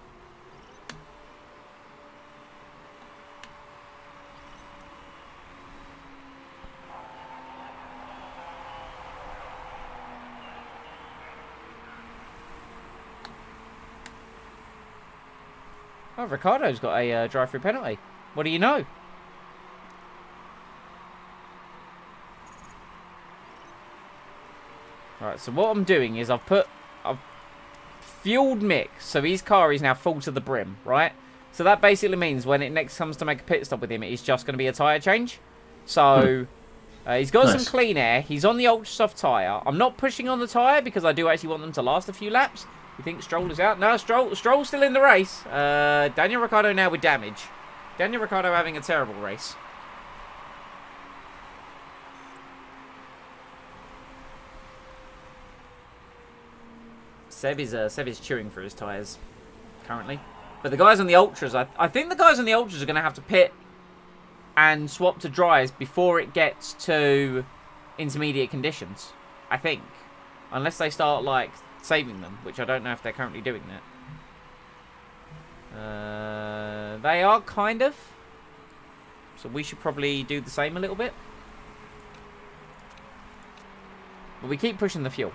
Oh, Ricciardo's got a drive-through penalty. What do you know? Alright, so what I'm doing is I've fueled Mick, so his car is now full to the brim, right? So that basically means when it next comes to make a pit stop with him, it's just going to be a tyre change. So he's got some clean air. He's on the ultra soft tyre. I'm not pushing on the tyre because I do actually want them to last a few laps. You think Stroll is out? No, Stroll's still in the race. Daniel Ricciardo now with damage. Daniel Ricciardo having a terrible race. Seb is chewing for his tyres currently. But the guys on the Ultras, I think the guys on the Ultras are going to have to pit and swap to dries before it gets to intermediate conditions. I think. Unless they start, like, saving them, which I don't know if they're currently doing that. They are, kind of. So we should probably do the same a little bit. But we keep pushing the fuel.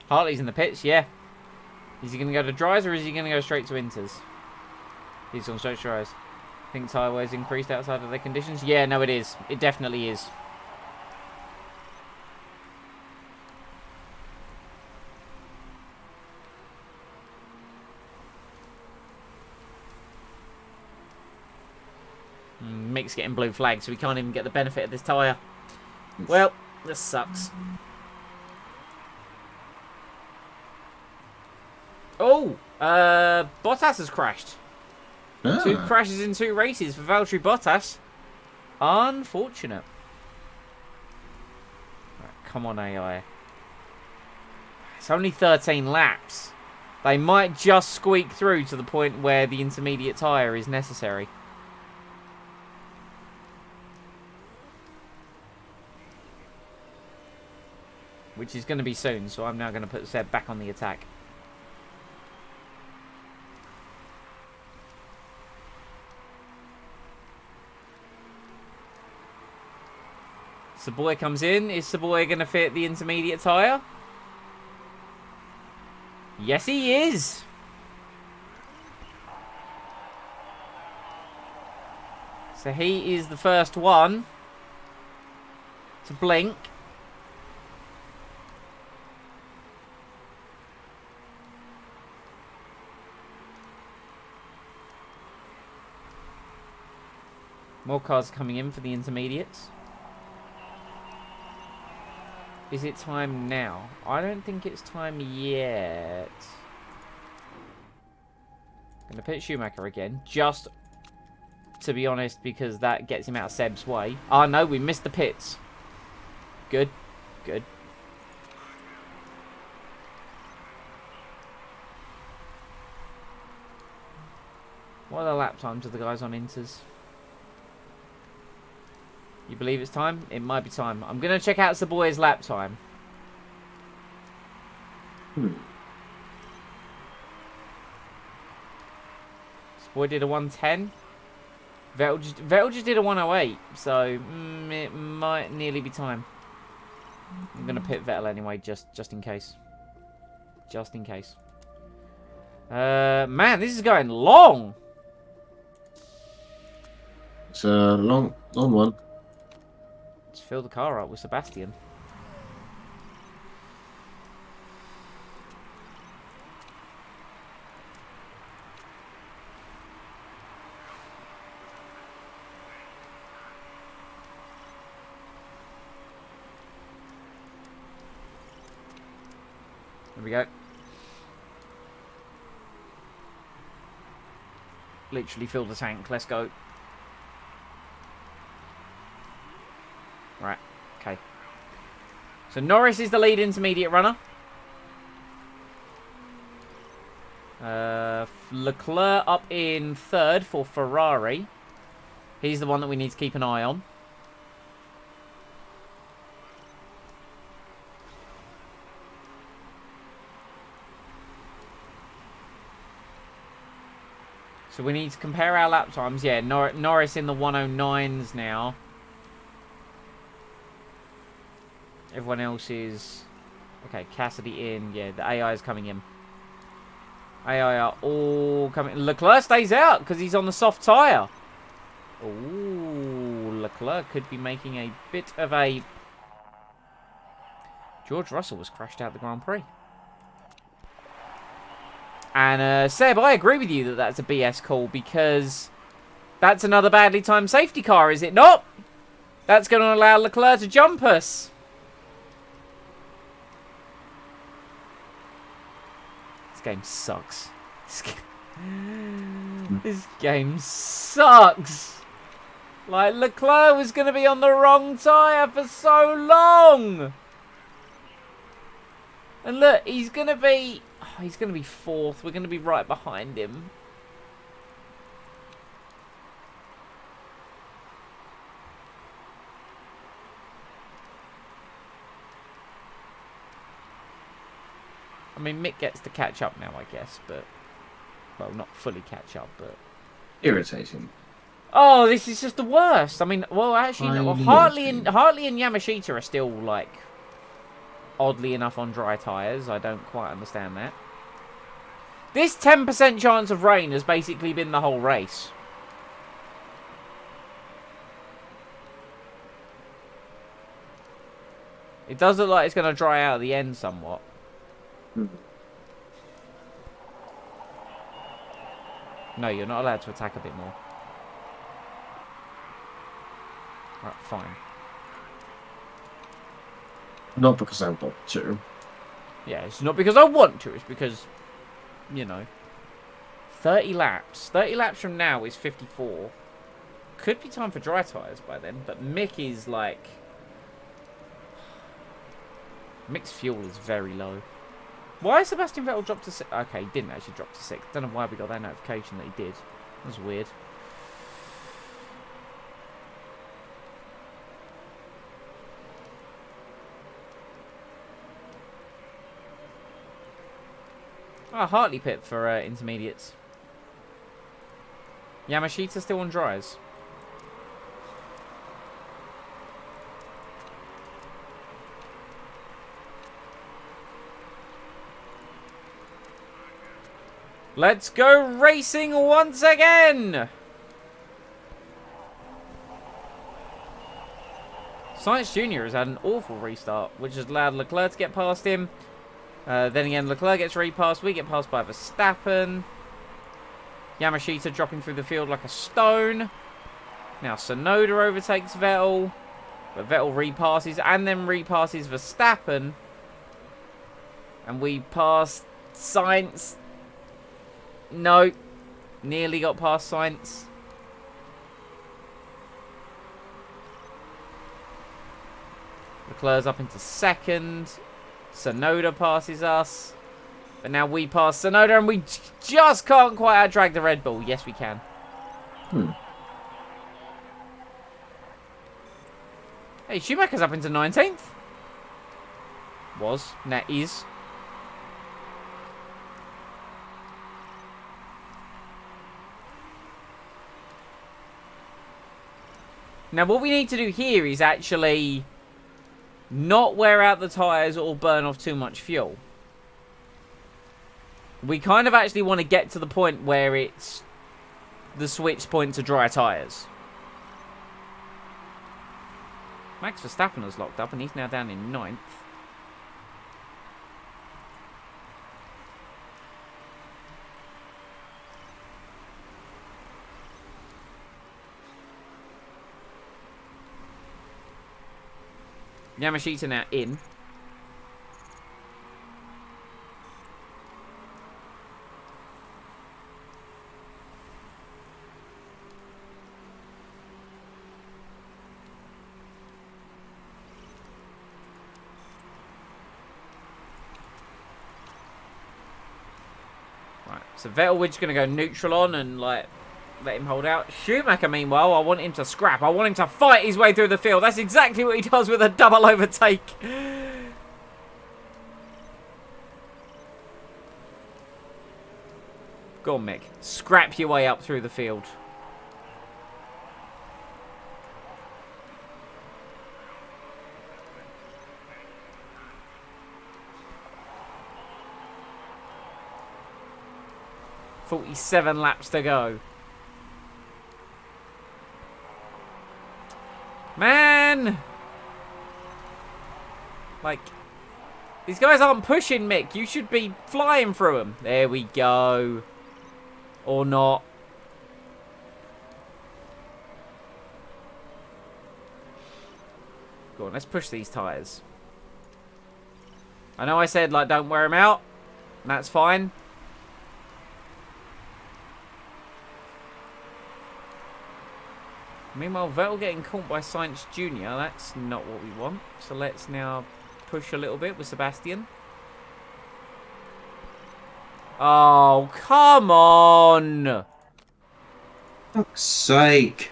Hartley's in the pits, yeah. Is he going to go to dries or is he going to go straight to inters? He's on straight to dries. Think tyre wear's increased outside of their conditions? Yeah, no, it is. It definitely is. Mick's getting blue flagged, so we can't even get the benefit of this tyre. Well, this sucks. Oh, Bottas has crashed. Ah. 2 crashes in 2 races for Valtteri Bottas. Unfortunate. Right, come on, AI. It's only 13 laps. They might just squeak through to the point where the intermediate tyre is necessary. Which is going to be soon, so I'm now going to put Seb back on the attack. Savoy comes in. Is Savoy going to fit the intermediate tyre? Yes, he is. So he is the first one to blink. More cars coming in for the intermediates. Is it time now? I don't think it's time yet. Gonna pit Schumacher again, just to be honest, because that gets him out of Seb's way. Oh no, we missed the pits. Good, good. What are the lap times of the guys on Inters? You believe it's time? It might be time. I'm going to check out Savoy's lap time. Savoy did a 110. Vettel just did a 108. So, it might nearly be time. I'm going to pit Vettel anyway, just in case. Just in case. Man, this is going long. It's a long one. Let's fill the car up with Sebastian. There we go. Literally fill the tank. Let's go. Right, okay. So Norris is the lead intermediate runner. Leclerc up in third for Ferrari. He's the one that we need to keep an eye on. So we need to compare our lap times. Yeah, Norris in the 109s now. Everyone else is... Okay, Cassidy in. Yeah, the AI is coming in. AI are all coming... Leclerc stays out because he's on the soft tyre. Ooh, Leclerc could be making a bit of a... George Russell was crashed out the Grand Prix. And Seb, I agree with you that that's a BS call because that's another badly timed safety car, is it not? That's going to allow Leclerc to jump us. This game sucks. This game sucks. Like, Leclerc was going to be on the wrong tyre for so long. And look, he's going to be... Oh, he's going to be fourth. We're going to be right behind him. I mean, Mick gets to catch up now, I guess, but... Well, not fully catch up, but... Irritating. Oh, this is just the worst. I mean, well, actually, no, Hartley and Yamashita are still, like, oddly enough on dry tyres. I don't quite understand that. This 10% chance of rain has basically been the whole race. It does look like it's going to dry out at the end somewhat. No, you're not allowed to attack a bit more. Right, fine. Not because I want to. Yeah, it's not because I want to. It's because, you know, 30 laps. 30 laps from now is 54. Could be time for dry tyres by then, but Mick is like... Mick's fuel is very low. Why has Sebastian Vettel dropped to 6? Okay, he didn't actually drop to 6. Don't know why we got that notification that he did. That was weird. Ah, Hartley pit for intermediates. Yamashita still on dries. Let's go racing once again. Sainz Jr. has had an awful restart, which has allowed Leclerc to get past him. Then again, Leclerc gets repassed. We get passed by Verstappen. Yamashita dropping through the field like a stone. Now Tsunoda overtakes Vettel. But Vettel repasses and then repasses Verstappen. And we pass Sainz. No. Nearly got past Sainz. Leclerc's up into second. Tsunoda passes us. But now we pass Tsunoda and we just can't quite out-drag the Red Bull. Yes, we can. Hey, Schumacher's up into 19th. Was. Now is. Now, what we need to do here is actually not wear out the tyres or burn off too much fuel. We kind of actually want to get to the point where it's the switch point to dry tyres. Max Verstappen has locked up and he's now down in 9th. Yamashita now in. Right, so Vettel, we're just going to go neutral on and, like, let him hold out. Schumacher, meanwhile, I want him to scrap. I want him to fight his way through the field. That's exactly what he does with a double overtake. Go on, Mick. Scrap your way up through the field. "47 laps to go. Man! Like, these guys aren't pushing, Mick. You should be flying through them. There we go. Or not. Go on, let's push these tyres. I know I said, like, don't wear them out. And that's fine. Meanwhile, Vettel getting caught by Sainz Jr. That's not what we want. So let's now push a little bit with Sebastian. Oh, come on! Fuck's sake.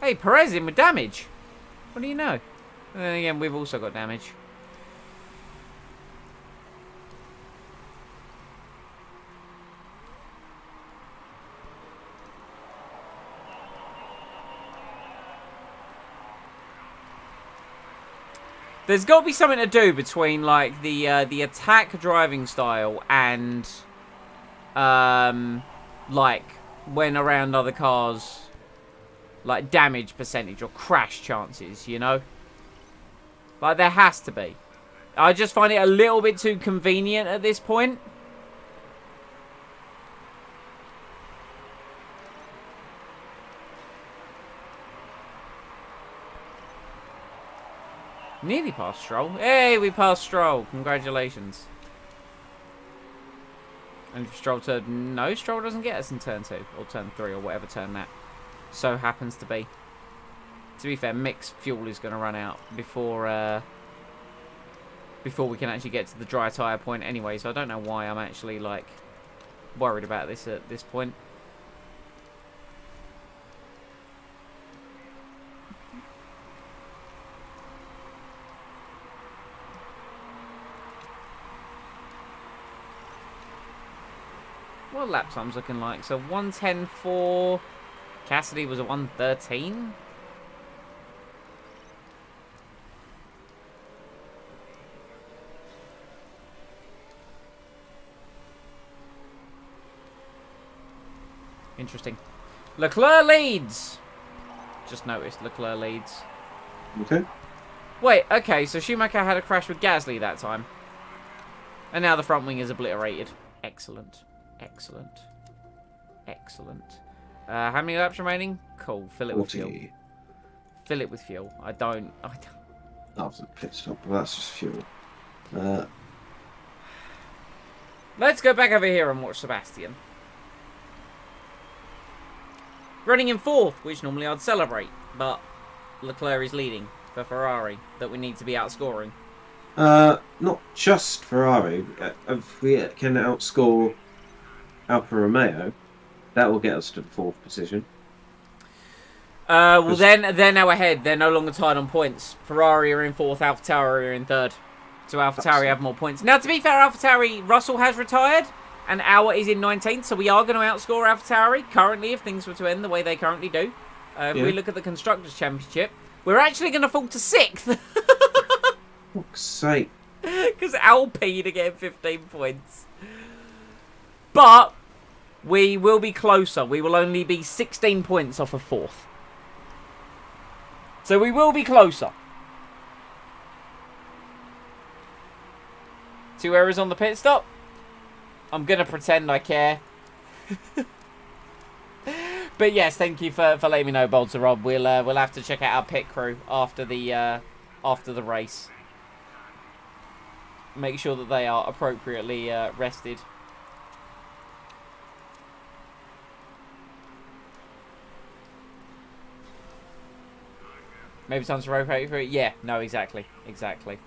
Hey, Perez in with damage. What do you know? And then again, we've also got damage. There's got to be something to do between, like, the attack driving style and, like, when around other cars, like, damage percentage or crash chances, you know? Like, there has to be. I just find it a little bit too convenient at this point. Nearly passed Stroll. Hey, we passed Stroll. Congratulations. And if Stroll turn... No, Stroll doesn't get us in turn 2. Or turn 3, or whatever turn that so happens to be. To be fair, mixed fuel is going to run out before we can actually get to the dry tyre point anyway. So I don't know why I'm actually, like, worried about this at this point. What lap time's looking like? So 1:10.4. Cassidy was a 1:13. Interesting. Leclerc leads. Just noticed Leclerc leads. Okay. Wait, okay, so Schumacher had a crash with Gasly that time. And now the front wing is obliterated. Excellent. Excellent. Excellent. How many laps remaining? Cool. Fill it 40. with fuel. Fill it with fuel. I don't. After the pit stop, but that's just fuel. Let's go back over here and watch Sebastian. Running in 4th, which normally I'd celebrate, but Leclerc is leading for Ferrari that we need to be outscoring. Not just Ferrari. If we can outscore Alfa Romeo, that will get us to the 4th position. Well, then they're now ahead. They're no longer tied on points. Ferrari are in 4th, AlphaTauri are in 3rd. So AlphaTauri have more points. Now, to be fair, AlphaTauri, Russell has retired, and Auer is in 19th, so we are going to outscore AlphaTauri currently, if things were to end the way they currently do. If we look at the Constructors' Championship, we're actually going to fall to 6th. For fuck's sake. Because Alpine are getting 15 points. But we will be closer. We will only be 16 points off of 4th. So we will be closer. 2 errors on the pit stop. I'm going to pretend I care. But yes, thank you for letting me know, Bolter Rob. We'll have to check out our pit crew after the race. Make sure that they are appropriately rested. Maybe time to rotate for it. Yeah, no, exactly. Exactly.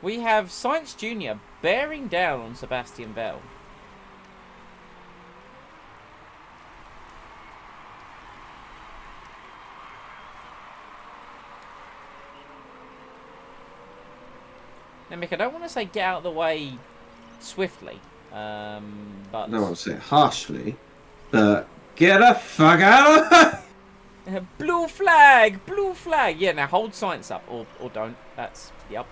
We have Sainz Jr. bearing down on Sebastian Vettel. Now, Mick, I don't want to say get out of the way swiftly, but... I don't want to say it harshly, but get the fuck out of the Blue flag! Blue flag! Yeah, now hold Sainz up, or don't. That's... Yep.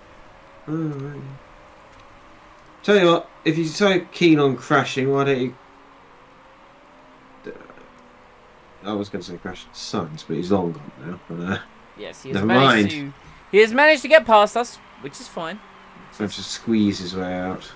Tell you what, if you're so keen on crashing, why don't you... I was going to say crash Sainz, but he's long gone now. But, yes, he has managed to get past us, which is fine. So to squeeze his way out.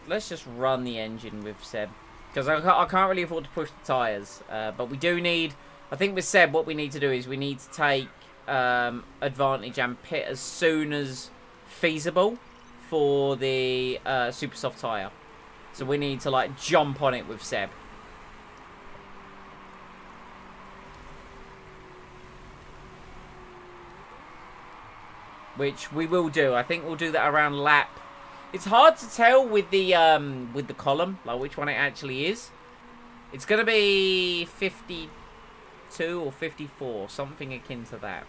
Let's just run the engine with Seb, because I can't really afford to push the tyres. But we do need. I think with Seb, what we need to do is we need to take advantage and pit as soon as feasible for the super soft tyre. So we need to like jump on it with Seb. Which we will do. I think we'll do that around lap. It's hard to tell with the column, like which one it actually is. It's gonna be 52 or 54, something akin to that.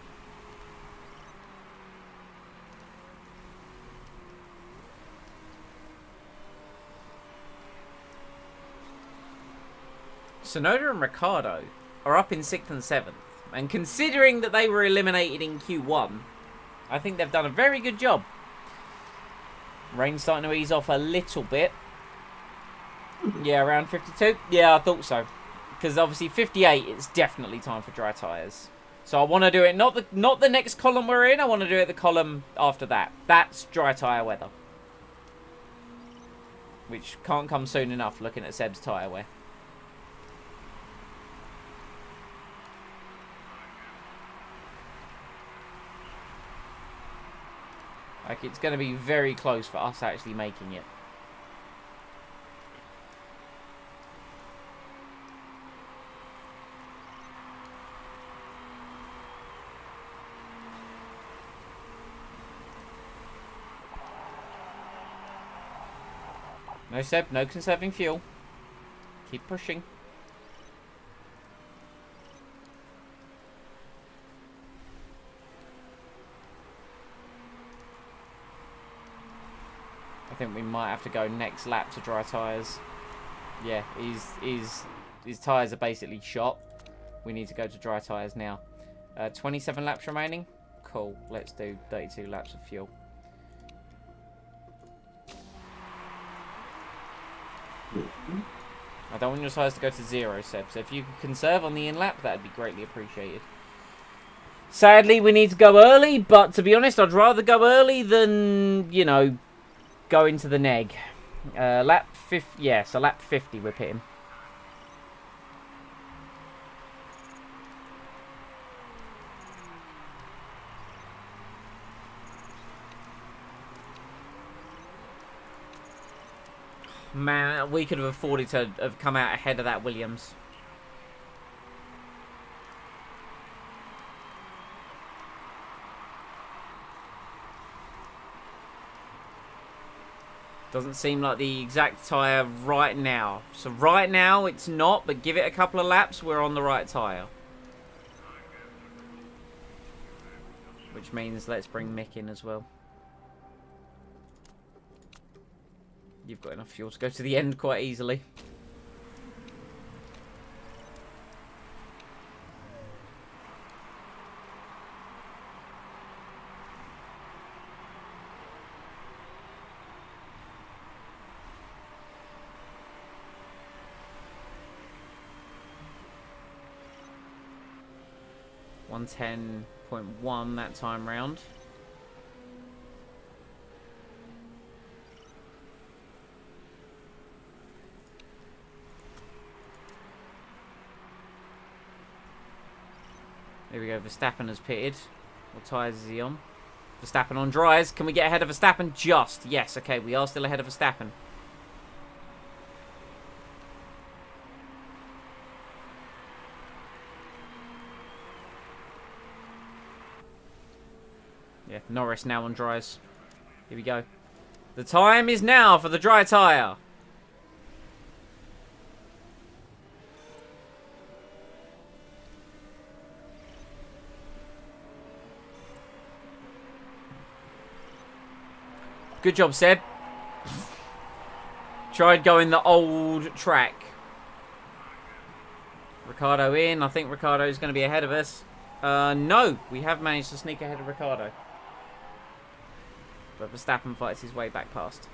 Sonoda and Ricciardo are up in 6th and 7th, and considering that they were eliminated in Q1, I think they've done a very good job. Rain's starting to ease off a little bit. Yeah, around 52. Yeah, I thought so. Because obviously 58, it's definitely time for dry tyres. So I want to do it, not the next column we're in, I want to do it the column after that. That's dry tyre weather. Which can't come soon enough looking at Seb's tyre wear. Like, it's going to be very close for us actually making it. No, Seb, no conserving fuel. Keep pushing. I think we might have to go next lap to dry tyres. Yeah, his tyres are basically shot. We need to go to dry tyres now. 27 laps remaining. Cool. Let's do 32 laps of fuel. I don't want your tyres to go to 0, Seb. So if you could conserve on the in-lap, that'd be greatly appreciated. Sadly, we need to go early, but to be honest, I'd rather go early than, you know, go into the neg. Lap 50, yeah, so lap 50 we're pitting. Man, we could have afforded to have come out ahead of that Williams. Doesn't seem like the exact tyre right now. So right now it's not, but give it a couple of laps, we're on the right tyre. Which means let's bring Mick in as well. You've got enough fuel to go to the end quite easily. .1 that time round. There we go, Verstappen has pitted. What tyres is he on? Verstappen on dries. Can we get ahead of Verstappen? Just. Yes, okay, we are still ahead of Verstappen. Yeah, Norris now on dries. Here we go. The time is now for the dry tyre. Good job, Seb. Tried going the old track. Ricciardo in. I think Ricciardo's going to be ahead of us. No, we have managed to sneak ahead of Ricciardo. But Verstappen fights his way back past.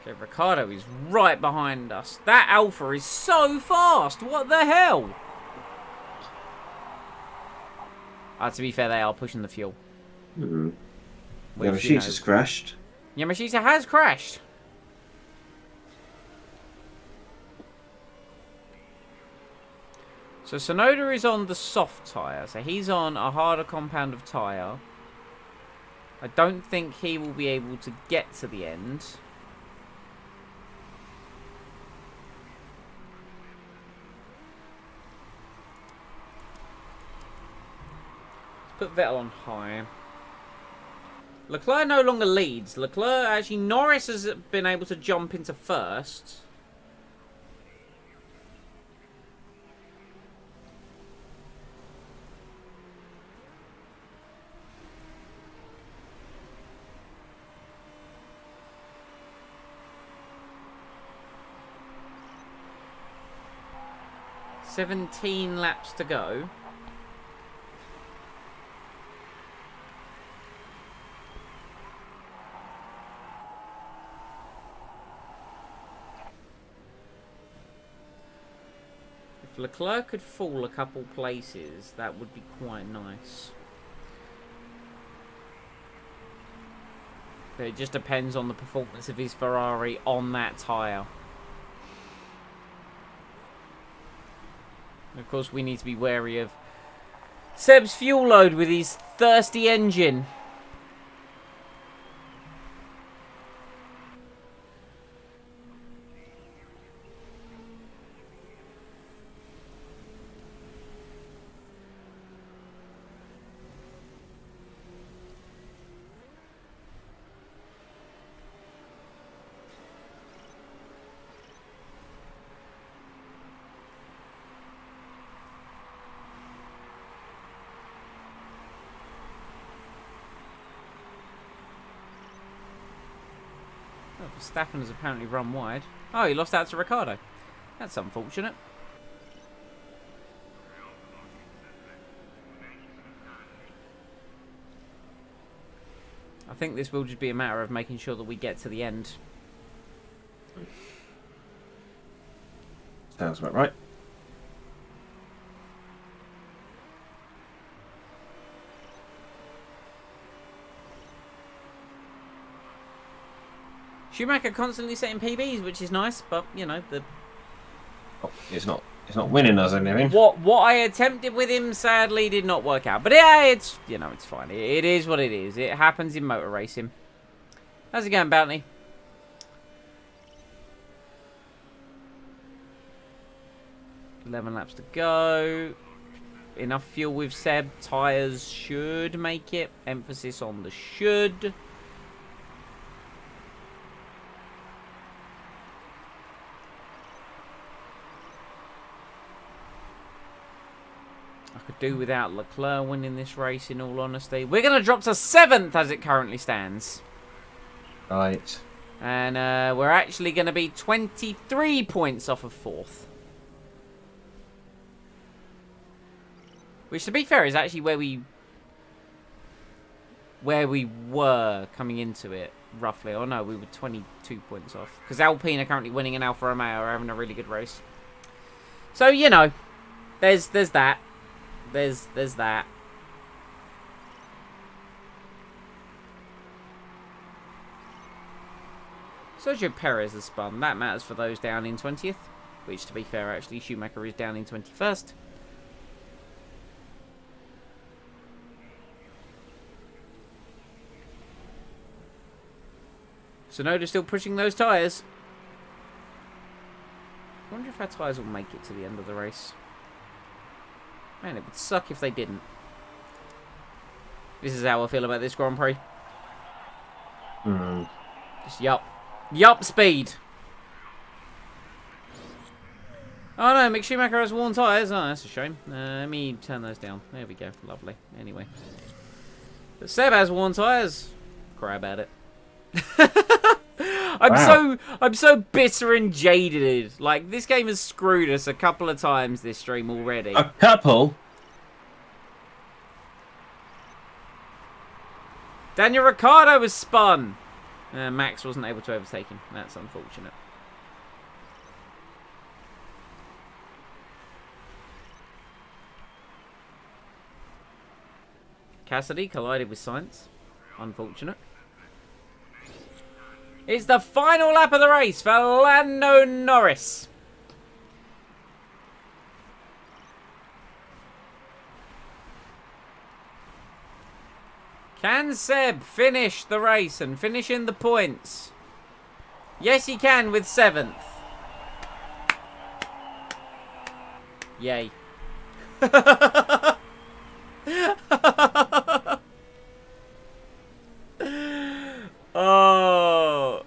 Okay, Ricciardo is right behind us. That Alpha is so fast. What the hell? To be fair, they are pushing the fuel. Mm-hmm. Yamashita's crashed. Yamashita has crashed. So Tsunoda is on the soft tyre. So he's on a harder compound of tyre. I don't think he will be able to get to the end. Put Vettel on high. Leclerc no longer leads. Leclerc, actually, Norris has been able to jump into first. $17 laps to go. If Leclerc could fall a couple places, that would be quite nice. But it just depends on the performance of his Ferrari on that tyre. Of course, we need to be wary of Seb's fuel load with his thirsty engine. Verstappen has apparently run wide. Oh, he lost out to Ricciardo. That's unfortunate. I think this will just be a matter of making sure that we get to the end. Sounds about right. Schumacher constantly setting PBs, which is nice, but you know It's not winning us anything. What I attempted with him sadly did not work out. But yeah, it's it's fine. It is what it is. It happens in motor racing. How's it going, Bounty? $11 laps to go. Enough fuel with Seb. Tyres should make it. Emphasis on the should. I could do without Leclerc winning this race, in all honesty. We're going to drop to 7th as it currently stands. Right. And we're actually going to be 23 points off of 4th. Which, to be fair, is actually where we were coming into it, roughly. Oh, no, we were 22 points off. Because Alpine are currently winning and Alfa Romeo are having a really good race. So, you know, there's that. There's that. Sergio Perez has spun. That matters for those down in 20th. Which, to be fair, actually, Schumacher is down in 21st. Tsunoda still pushing those tyres. I wonder if our tyres will make it to the end of the race. Man, it would suck if they didn't. This is how I feel about this Grand Prix. Just yup speed. Oh no, Mick Schumacher has worn tyres. Oh, that's a shame. Let me turn those down. There we go. Lovely. Anyway. But Seb has worn tyres. Cry about it. I'm so bitter and jaded. Like, this game has screwed us a couple of times this stream already. A couple? Daniel Ricciardo was spun. Max wasn't able to overtake him. That's unfortunate. Cassidy collided with Sainz. Unfortunate. It's the final lap of the race for Lando Norris. Can Seb finish the race and finish in the points? Yes, he can with 7th. Yay. Oh.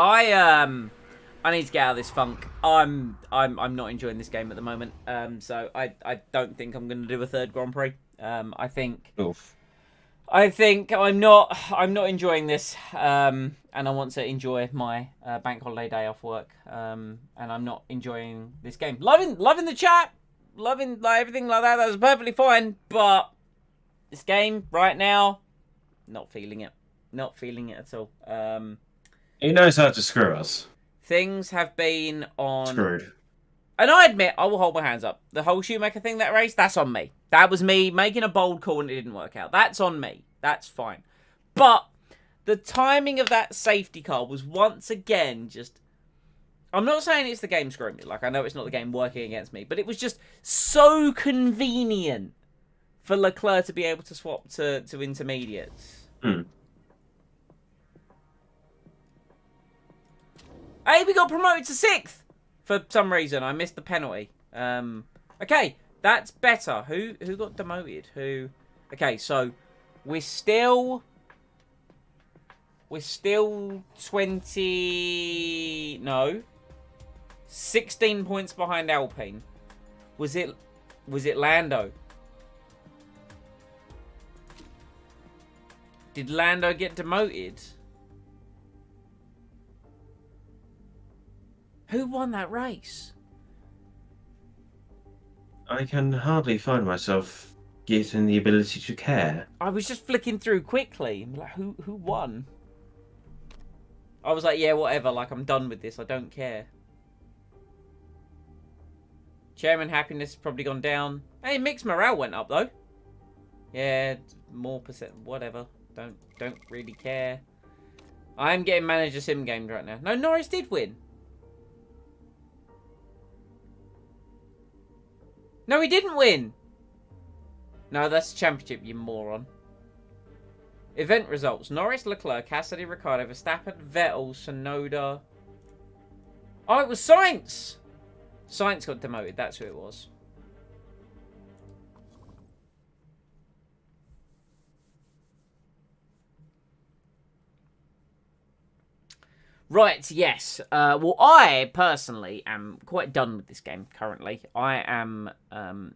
I need to get out of this funk. I'm not enjoying this game at the moment. So I don't think I'm going to do a 3rd Grand Prix. I think I'm not enjoying this. And I want to enjoy my bank holiday day off work. And I'm not enjoying this game. Loving the chat, loving like everything like that. That was perfectly fine, but this game right now, not feeling it. Not feeling it at all. He knows how to screw us. Things have been on... Screwed. And I admit, I will hold my hands up. The whole Schumacher thing, that race, that's on me. That was me making a bold call and it didn't work out. That's on me. That's fine. But the timing of that safety car was once again just... I'm not saying it's the game screwing me. Like, I know it's not the game working against me. But it was just so convenient for Leclerc to be able to swap to intermediates. Hey, we got promoted to 6th for some reason. I missed the penalty. Okay, that's better. Who got demoted? Who? Okay, so we're still 16 points behind Alpine. Was it Lando? Did Lando get demoted? Who won that race? I can hardly find myself getting the ability to care. I was just flicking through quickly. I'm like, who won? I was like, yeah, whatever. Like, I'm done with this. I don't care. Chairman happiness has probably gone down. Hey, mixed morale went up though. Yeah, more percent. Whatever. Don't really care. I'm getting manager sim gamed right now. No, Norris did win. No, he didn't win. No, that's the championship, you moron. Event results. Norris, Leclerc, Cassidy, Ricciardo, Verstappen, Vettel, Tsunoda. Oh, it was Sainz. Sainz got demoted. That's who it was. Right, yes. Well, I personally am quite done with this game currently. I am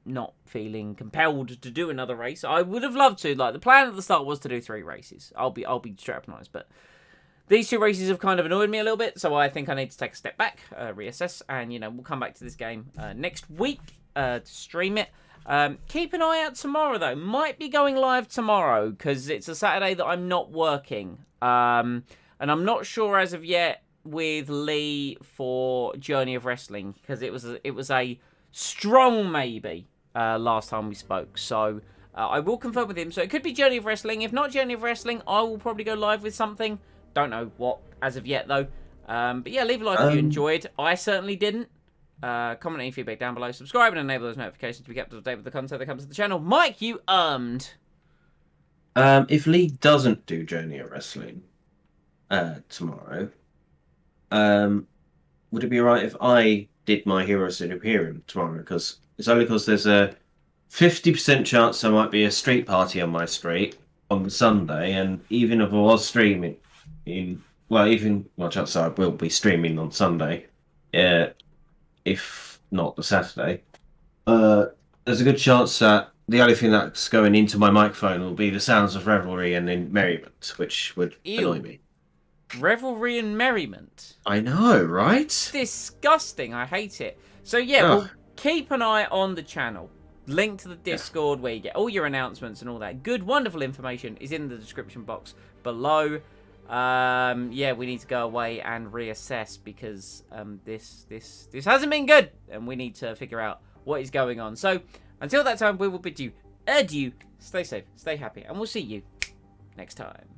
not feeling compelled to do another race. I would have loved to. Like, the plan at the start was to do 3 races. I'll be straight up and honest, but these 2 races have kind of annoyed me a little bit, so I think I need to take a step back, reassess, and, you know, we'll come back to this game next week to stream it. Keep an eye out tomorrow, though. Might be going live tomorrow, because it's a Saturday that I'm not working. And I'm not sure as of yet with Lee for Journey of Wrestling, because it was a strong maybe last time we spoke. So I will confirm with him. So it could be Journey of Wrestling. If not Journey of Wrestling, I will probably go live with something. Don't know what as of yet, though. But yeah, leave a like if you enjoyed. I certainly didn't. Comment any feedback down below. Subscribe and enable those notifications to be kept up to date with the content that comes to the channel. Mike, you If Lee doesn't do Journey of Wrestling tomorrow, would it be alright if I did my Hero Superhero tomorrow? Because it's only because there's a 50% chance there might be a street party on my street on Sunday, and even if I was streaming chances are I will be streaming on Sunday, if not the Saturday. There's a good chance that the only thing that's going into my microphone will be the sounds of revelry and in merriment, which would annoy me. Revelry and merriment. I know, right? Disgusting. I hate it. So yeah, well, keep an eye on the channel. Link to the Discord where you get all your announcements and all that good, wonderful information is in the description box below. Yeah, we need to go away and reassess because this hasn't been good, and we need to figure out what is going on. So until that time, we will bid you adieu. Stay safe, stay happy, and we'll see you next time.